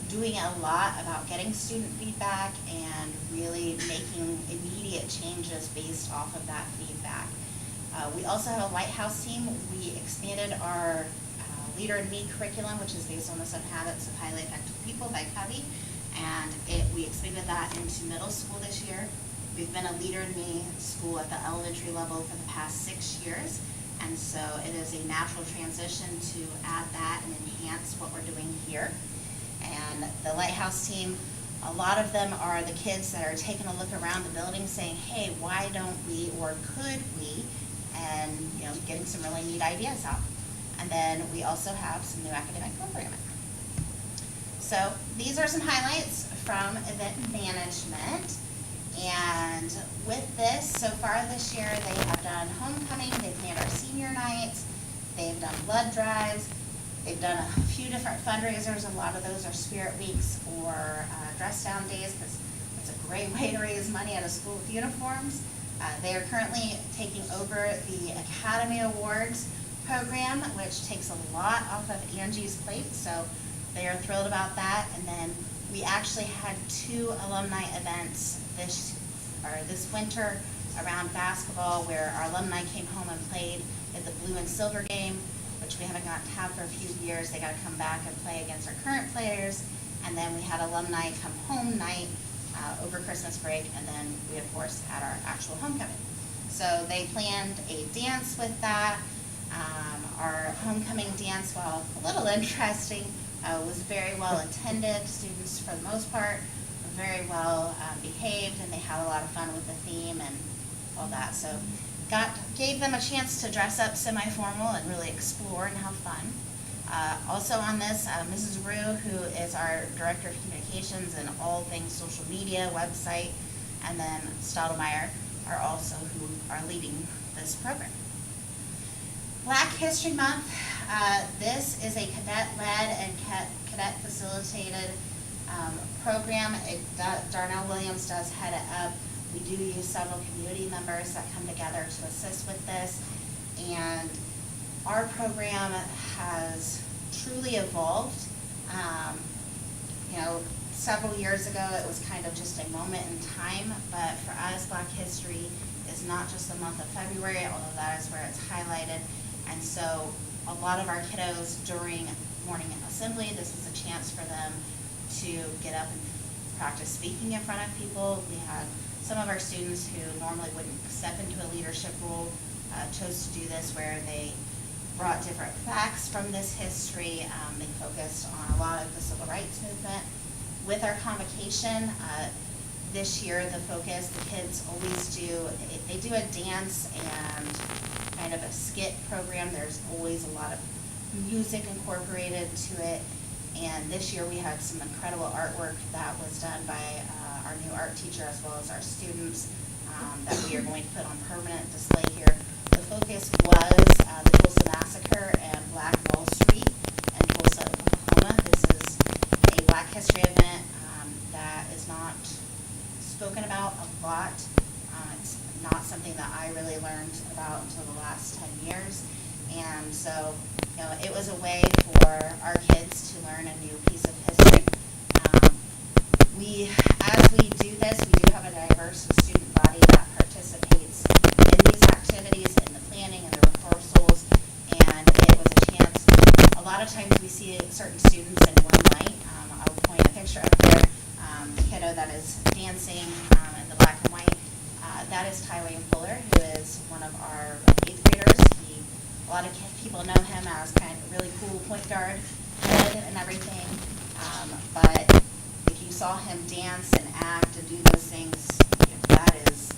doing a lot about getting student feedback and really making immediate changes based off of that feedback. We also have a Lighthouse team. We expanded our Leader in Me curriculum, which is based on the 7 Habits of Highly Effective People by Covey, and we expanded that into middle school this year. We've been a Leader in Me school at the elementary level for the past 6 years, and so it is a natural transition to add that and enhance what we're doing here. And the Lighthouse team, a lot of them are the kids that are taking a look around the building saying, hey, why don't we or could we, and getting some really neat ideas out. And then we also have some new academic programming. So these are some highlights from event management. And with this, so far this year, they have done homecoming, they've planned our senior nights, they've done blood drives, they've done a few different fundraisers. A lot of those are spirit weeks or dress down days, because it's a great way to raise money at a school with uniforms. They are currently taking over the Academy Awards program, which takes a lot off of Angie's plate, so they are thrilled about that. And then we actually had 2 alumni events this winter around basketball, where our alumni came home and played at the blue and silver game, which we haven't got to have for a few years. They got to come back and play against our current players. And then we had alumni come home night over Christmas break, and then we of course had our actual homecoming. So they planned a dance with that. Our homecoming dance, while a little interesting, was very well attended. Students, for the most part, were very well behaved, and they had a lot of fun with the theme and all that. So gave them a chance to dress up semi-formal and really explore and have fun. Also on this, Mrs. Rue, who is our Director of Communications and all things social media, website, and then Stottlemyre are also who are leading this program. Black History Month, this is a cadet-led and cadet-facilitated program. Darnell Williams does head it up. We do use several community members that come together to assist with this, and our program has truly evolved. Several years ago, it was kind of just a moment in time, but for us, Black History is not just the month of February, although that is where it's highlighted. And so a lot of our kiddos during morning assembly, this was a chance for them to get up and practice speaking in front of people. We had some of our students who normally wouldn't step into a leadership role chose to do this, where they brought different facts from this history. They focused on a lot of the civil rights movement. With our convocation, this year the focus, the kids always do, they do a dance and kind of a skit program. There's always a lot of music incorporated to it. And this year we had some incredible artwork that was done by our new art teacher, as well as our students, that we are going to put on permanent display here. The focus was the Tulsa Massacre and Black Wall Street in Tulsa, Oklahoma. This is a Black History event that is not spoken about a lot. It's not something that I really learned about until the last 10 years. And so, it was a way for our kids to learn a new piece of history. As we do this, we do have a diverse student body that participates in these activities, in the planning and the rehearsals, and it was a chance. A lot of times we see certain students in one night. I'll point a picture up there, the kiddo that is dancing in the black and white. That is Tyrone Fuller, who is one of our 8th graders. A lot of people know him as kind of a really cool point guard head and everything, but if you saw him dance and act and do those things, that is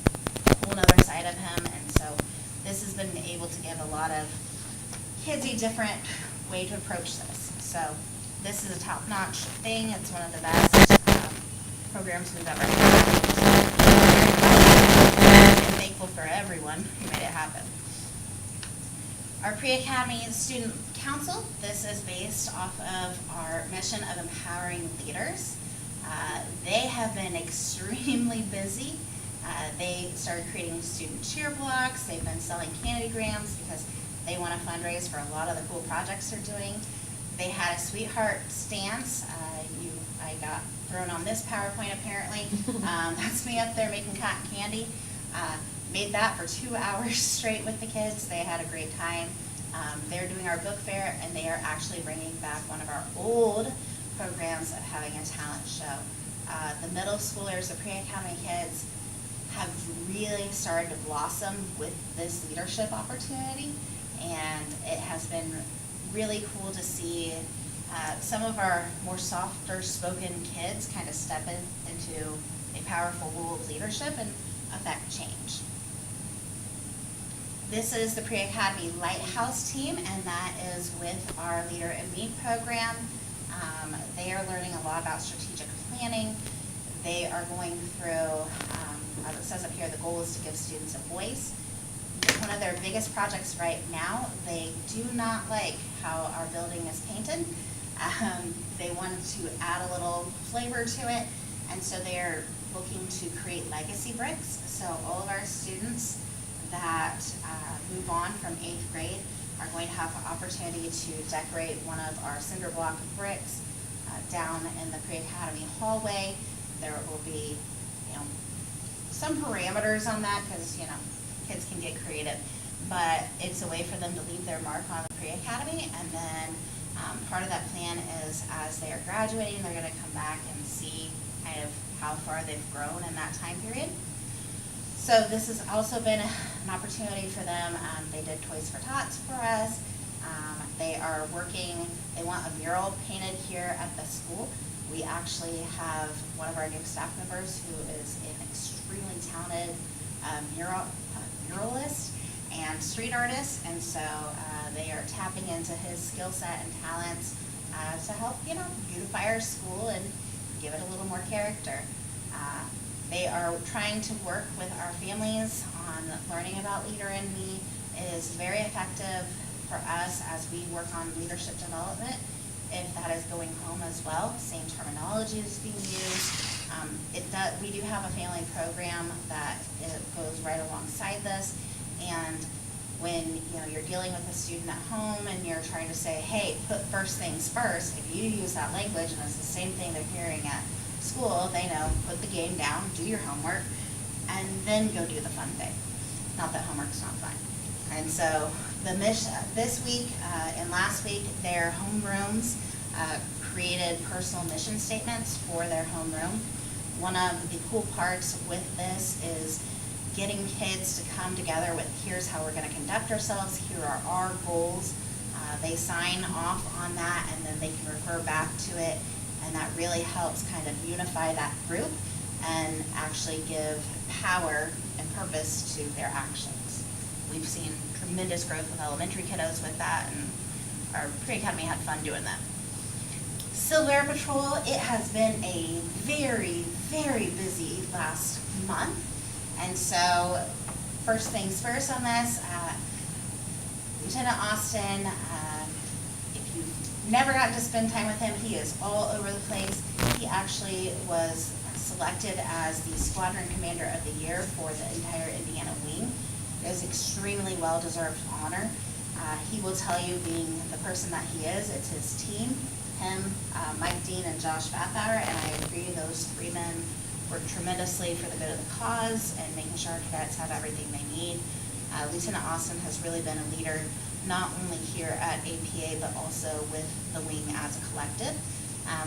a whole other side of him. And so this has been able to give a lot of kids a different way to approach this. So this is a top-notch thing. It's one of the best programs we've ever had. I'm thankful for everyone who made it happen. Our pre-academy student council, this is based off of our mission of empowering leaders. They have been extremely busy. They started creating student cheer blocks. They've been selling candygrams because they want to fundraise for a lot of the cool projects they're doing. They had a sweetheart stance. I got thrown on this PowerPoint apparently. That's me up there making cotton candy. Made that for 2 hours straight with the kids. They had a great time. They're doing our book fair, and they are actually bringing back one of our old programs of having a talent show. The middle schoolers, the pre-academy kids, have really started to blossom with this leadership opportunity, and it has been really cool to see some of our more softer spoken kids kind of step into a powerful role of leadership and affect change. This is the Pre-Academy Lighthouse team, and that is with our Leader in Me program. They are learning a lot about strategic planning. They are going through, as it says up here, the goal is to give students a voice. One of their biggest projects right now, they do not like how our building is painted. They wanted to add a little flavor to it, and so they're looking to create legacy bricks. So all of our students that move on from 8th grade are going to have an opportunity to decorate one of our cinder block bricks down in the pre-academy hallway. There will be, some parameters on that because, kids can get creative, but it's a way for them to leave their mark on the pre-academy. And then part of that plan is as they are graduating, they're going to come back and see kind of how far they've grown in that time period. So this has also been an opportunity for them. They did Toys for Tots for us. They are working, they want a mural painted here at the school. We actually have one of our new staff members who is an extremely talented muralist and street artist, and so they are tapping into his skill set and talents to help, beautify our school and give it a little more character. They are trying to work with our families on learning about Leader in Me. It is very effective for us as we work on leadership development. If that is going home as well, same terminology is being used. We do have a family program that goes right alongside this, and when you're dealing with a student at home and you're trying to say, hey, put first things first, if you use that language and it's the same thing they're hearing at school, they know, put the game down, do your homework, and then go do the fun thing. Not that homework's not fun. And so the mission this week and last week, their homerooms created personal mission statements for their homeroom. One of the cool parts with this is getting kids to come together with, here's how we're going to conduct ourselves, here are our goals. They sign off on that, and then they can refer back to it, and that really helps kind of unify that group and actually give power and purpose to their actions. We've seen tremendous growth with elementary kiddos with that, and our pre-academy had fun doing that. Silver Air Patrol, it has been a very, very busy last month. And so, first things first on this, Lieutenant Austin, if you've never gotten to spend time with him, he is all over the place. He actually was selected as the Squadron Commander of the Year for the entire Indiana wing. It was extremely well-deserved honor. He will tell you, being the person that he is, it's his team, him, Mike Dean, and Josh Bathauer, and I agree those three men work tremendously for the good of the cause and making sure our cadets have everything they need. Lieutenant Austin has really been a leader, not only here at APA, but also with the wing as a collective.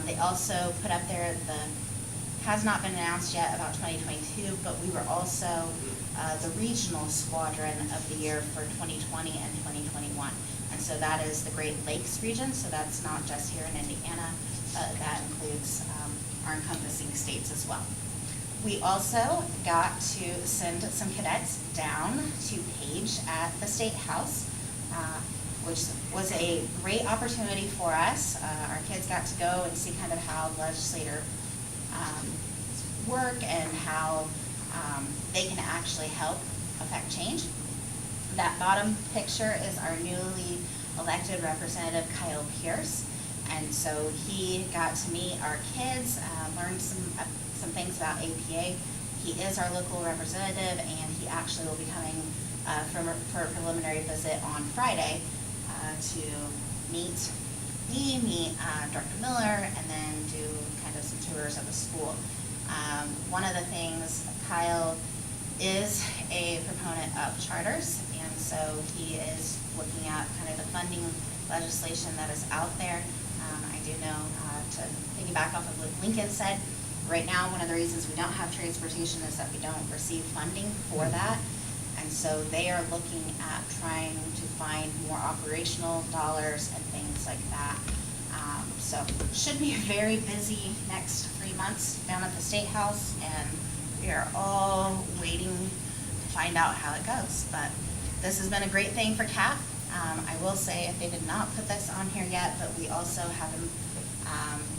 They also put up there, has not been announced yet about 2022, but we were also the regional squadron of the year for 2020 and 2021. And so that is the Great Lakes region, so that's not just here in Indiana, but that includes our encompassing states as well. We also got to send some cadets down to Page at the State House, which was a great opportunity for us. Our kids got to go and see kind of how legislators work and how they can actually help affect change. That bottom picture is our newly elected Representative Kyle Pierce. And so he got to meet our kids, learned some things about APA. He is our local representative, and he actually will be coming for a preliminary visit on Friday to meet me, Dr. Miller, and then do kind of some tours of the school. One of the things, Kyle is a proponent of charters, and so he is looking at kind of the funding legislation that is out there. I do know, to piggyback off of what Lincoln said, right now, one of the reasons we don't have transportation is that we don't receive funding for that. And so they are looking at trying to find more operational dollars and things like that. So should be very busy next 3 months down at the State House, and we are all waiting to find out how it goes. But this has been a great thing for CAP. I will say, if they did not put this on here yet, but we also have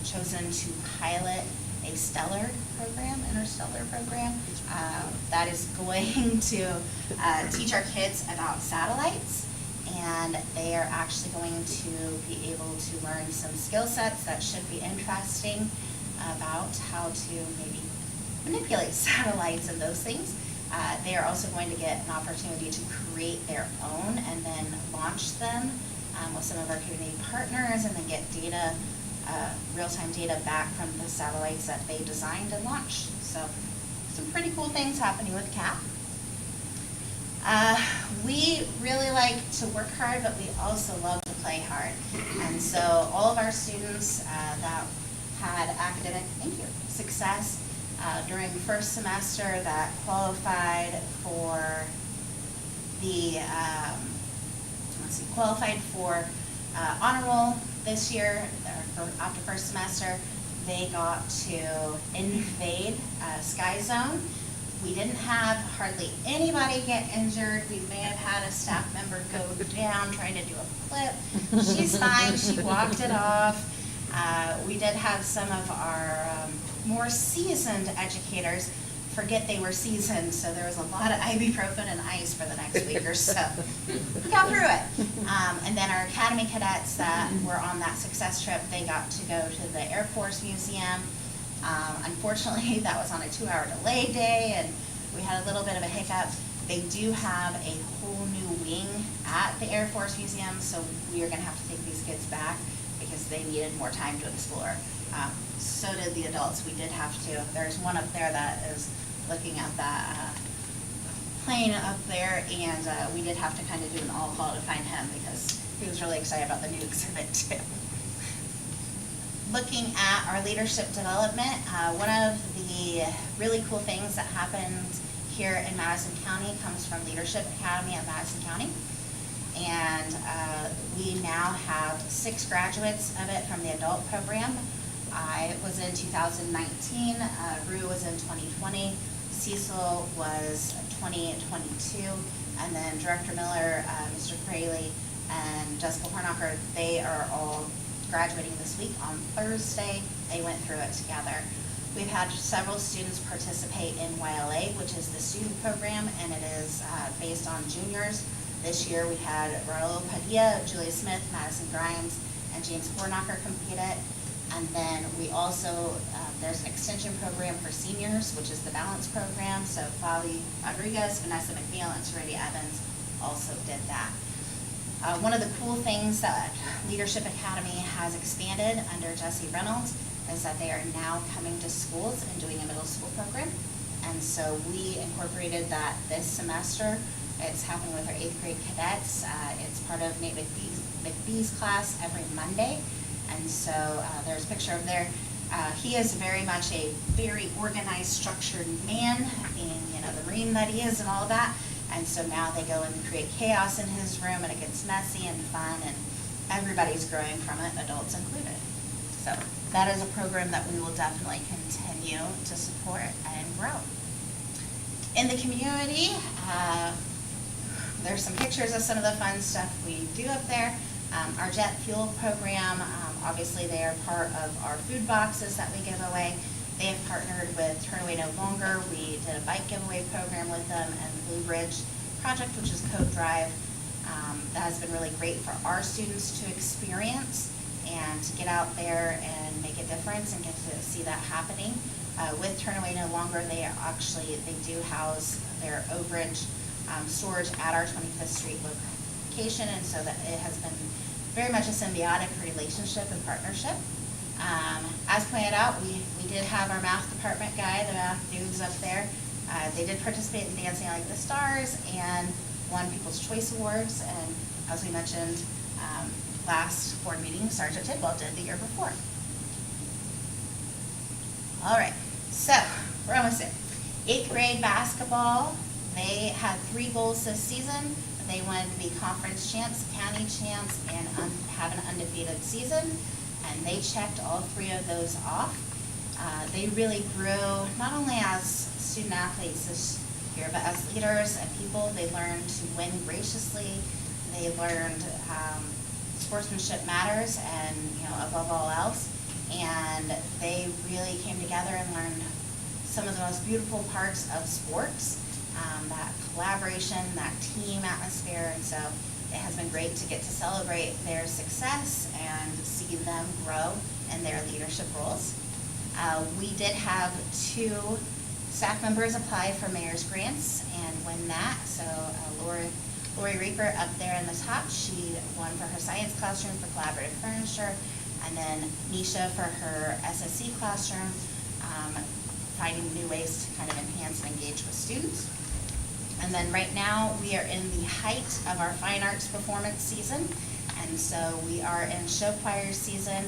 chosen to pilot a stellar program, interstellar program, that is going to teach our kids about satellites. And they are actually going to be able to learn some skill sets that should be interesting about how to maybe manipulate satellites and those things. They are also going to get an opportunity to create their own and then launch them with some of our community partners, and then get data, real-time data back from the satellites that they designed and launched. So some pretty cool things happening with CAP. We really like to work hard, but we also love to play hard. And so all of our students that had academic success during the first semester that qualified for the honor roll this year, after first semester, they got to invade Sky Zone. We didn't have hardly anybody get injured. We may have had a staff member go down trying to do a flip. She's fine, she walked it off. We did have some of our more seasoned educators forget they were seasoned, so there was a lot of ibuprofen and ice for the next week or so. We got through it. And then our academy cadets that were on that success trip, they got to go to the Air Force Museum. Unfortunately, that was on a 2-hour delay day, and we had a little bit of a hiccup. They do have a whole new wing at the Air Force Museum, so we are going to have to take these kids back because they needed more time to explore. So did the adults. We did have to. There's one up there that is looking at that plane up there, and we did have to kind of do an all-call to find him because he was really excited about the new exhibit too. Looking at our leadership development, one of the really cool things that happens here in Madison County comes from Leadership Academy at Madison County. And we now have 6 graduates of it from the adult program. I was in 2019, Rue was in 2020, Cecil was 2022, and then Director Miller, Mr. Fraley, and Jessica Hornacher, they are all graduating this week on Thursday. They went through it together. We've had several students participate in YLA, which is the student program, and it is based on juniors. This year we had Raul Padilla, Julia Smith, Madison Grimes, and James Hornacher competed. And then we also, there's an extension program for seniors, which is the Balance program. So Fabi Rodriguez, Vanessa McNeil, and Serenity Evans also did that. One of the cool things that Leadership Academy has expanded under Jesse Reynolds is that they are now coming to schools and doing a middle school program. And so we incorporated that this semester. It's happening with our 8th grade cadets. It's part of Nate McBee's class every Monday. And so there's a picture of there. He is very much a very organized, structured man, being, the Marine that he is and all of that. And so now they go and create chaos in his room, and it gets messy and fun, and everybody's growing from it, adults included. So that is a program that we will definitely continue to support and grow. In the community, there's some pictures of some of the fun stuff we do up there. Our jet fuel program, obviously they are part of our food boxes that we give away. They have partnered with Turn Away No Longer. We did a bike giveaway program with them, and the Blue Bridge project, which is Code Drive. That has been really great for our students to experience and to get out there and make a difference and get to see that happening. With Turnaway No Longer, they do house their overage storage at our 25th Street location, and so that it has been very much a symbiotic relationship and partnership. As pointed out, we did have our math department guy, the math dudes up there. They did participate in Dancing Like the Stars and won People's Choice Awards, and as we mentioned last board meeting, Sergeant Tidwell did the year before. All right, so we're almost there. 8th grade basketball, they had 3 goals this season. They wanted to be conference champs, county champs, and have an undefeated season, and they checked all 3 of those off. They really grew not only as student athletes this year, but as leaders and people. They learned to win graciously. They learned sportsmanship matters, and above all else. And they really came together and learned some of the most beautiful parts of sports, that collaboration, that team atmosphere. And so it has been great to get to celebrate their success and see them grow in their leadership roles. We did have 2 staff members apply for mayor's grants and win that. So Lori Reaper up there in the top, she won for her science classroom for collaborative furniture, and then Nisha for her SSC classroom, finding new ways to kind of enhance and engage with students. And then right now we are in the height of our fine arts performance season, and so we are in show choir season.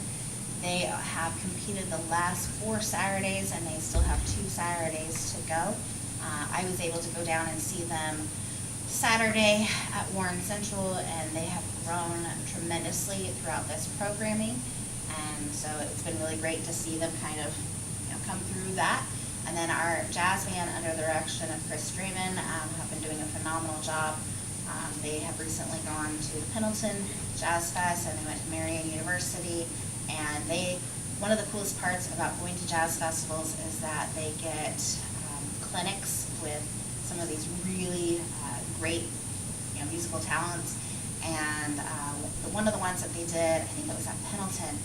They have competed the last 4 Saturdays, and they still have 2 Saturdays to go. I was able to go down and see them Saturday at Warren Central, and they have grown tremendously throughout this programming. And so it's been really great to see them kind of come through that. And then our jazz band, under the direction of Chris Draymond, have been doing a phenomenal job. They have recently gone to the Pendleton Jazz Fest, and they went to Marian University. And one of the coolest parts about going to jazz festivals is that they get clinics with some of these really great musical talents. And one of the ones that they did, I think it was at Pendleton,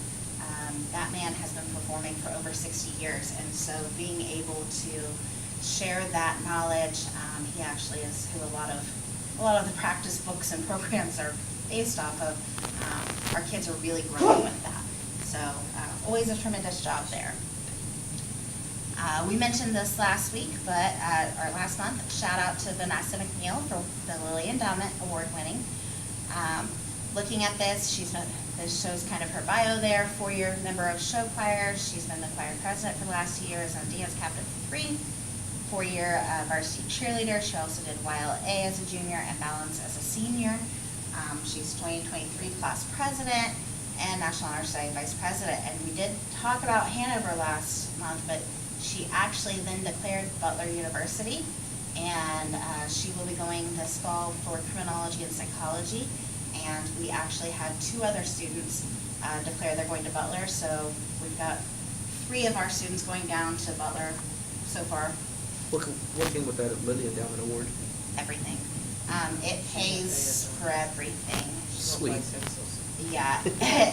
that man has been performing for over 60 years. And so being able to share that knowledge, he actually is who a lot of the practice books and programs are based off of. Our kids are really growing with that. So always a tremendous job there. We mentioned this last week, but or last month, shout out to Vanessa McNeil for the Lilly Endowment Award winning. Looking at this, this shows kind of her bio there. 4-year member of show choir. She's been the choir president for the last 2 years and dance captain for 3. 4-year varsity cheerleader. She also did YLA as a junior and balance as a senior. She's 2023 class president and National Honor Society vice president. And we did talk about Hanover last month, but she actually then declared Butler University, and she will be going this fall for criminology and psychology. And we actually had 2 other students declare they're going to Butler, so we've got 3 of our students going down to Butler so far. What came with that Lilly Endowment Award? Everything. It pays for everything. Sweet. Yeah,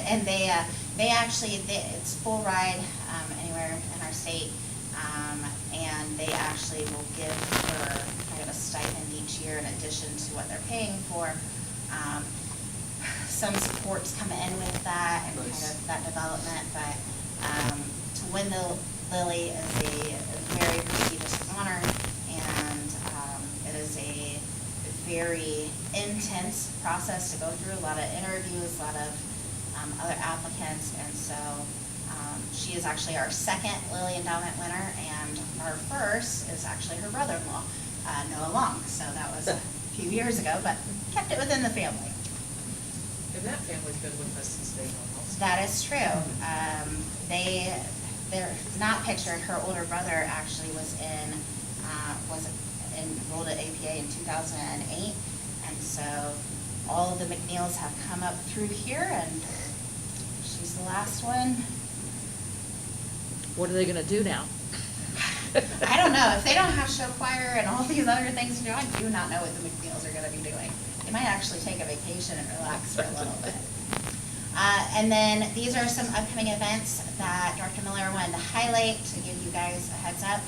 and they actually, it's full ride anywhere in our state, and they actually will give her kind of a stipend each year in addition to what they're paying for. Some supports come in with that and Nice. kind of that development, but to win the Lilly is a very prestigious honor, and it is a very intense process to go through, a lot of interviews, a lot of other applicants, and so she is actually our 2nd Lilly Endowment winner, and our first is actually her brother-in-law, Noah Long. So that was a few years ago, but kept it within the family. And that family's been with us since day one also. That is true. They're not pictured. Her older brother actually was enrolled at APA in 2008, and so all of the McNeils have come up through here, and she's the last one. What are they gonna do now? I don't know. If they don't have show choir and all these other things to do, I do not know what the McNeils are going to be doing. You might actually take a vacation and relax for a little bit. And then these are some upcoming events that Dr. Miller wanted to highlight to give you guys a heads up.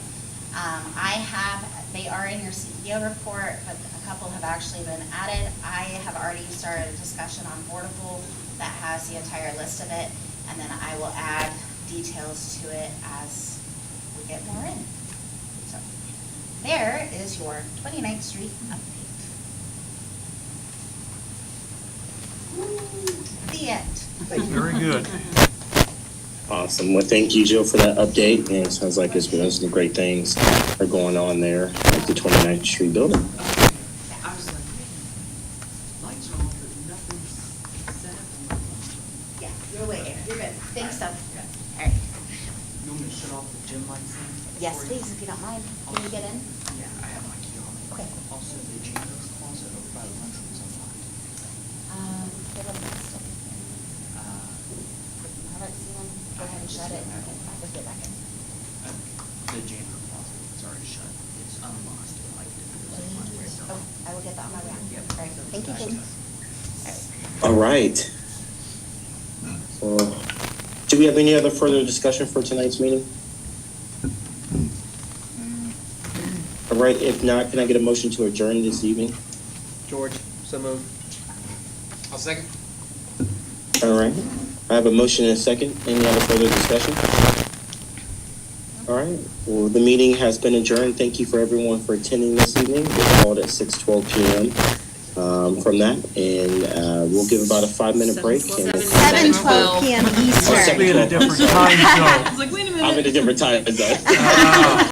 They are in your CEO report, but a couple have actually been added. I have already started a discussion on Boardable that has the entire list of it, and then I will add details to it as we get more in. So, there is your 29th Street update. The end. Very good. Awesome. Well, thank you, Jill, for that update. And it sounds like it's been some great things are going on there at the 29th Street building. I was like, lights are on, but nothing's set up. Yeah, you're away. You're good. Thanks, so. Yeah. All right. You want me to shut off the gym lights then? Yes, For you? please, if you don't mind. Can you get in? Yeah, I have my key on. Okay. Also, the janitor's closet over by the lunchroom's unlocked. They look nice. I haven't seen them. Go ahead and shut it. Okay, I will get back in. The janitor closet is already shut. It's unlocked. Like, Oh, I will get that on my way. Yep. All right, thank you, Katie. All right. Well, do we have any other further discussion for tonight's meeting? All right, if not, can I get a motion to adjourn this evening? George, so moved. I'll second. All right. I have a motion and a second. Any other further discussion? All right. Well, the meeting has been adjourned. Thank you for everyone for attending this evening. We'll call it at 6:12 p.m. From that, and we'll give about a 5-minute break. And 7:12 p.m. Eastern. Must be in a different time zone. I was like, wait a minute. I'm in a different time zone.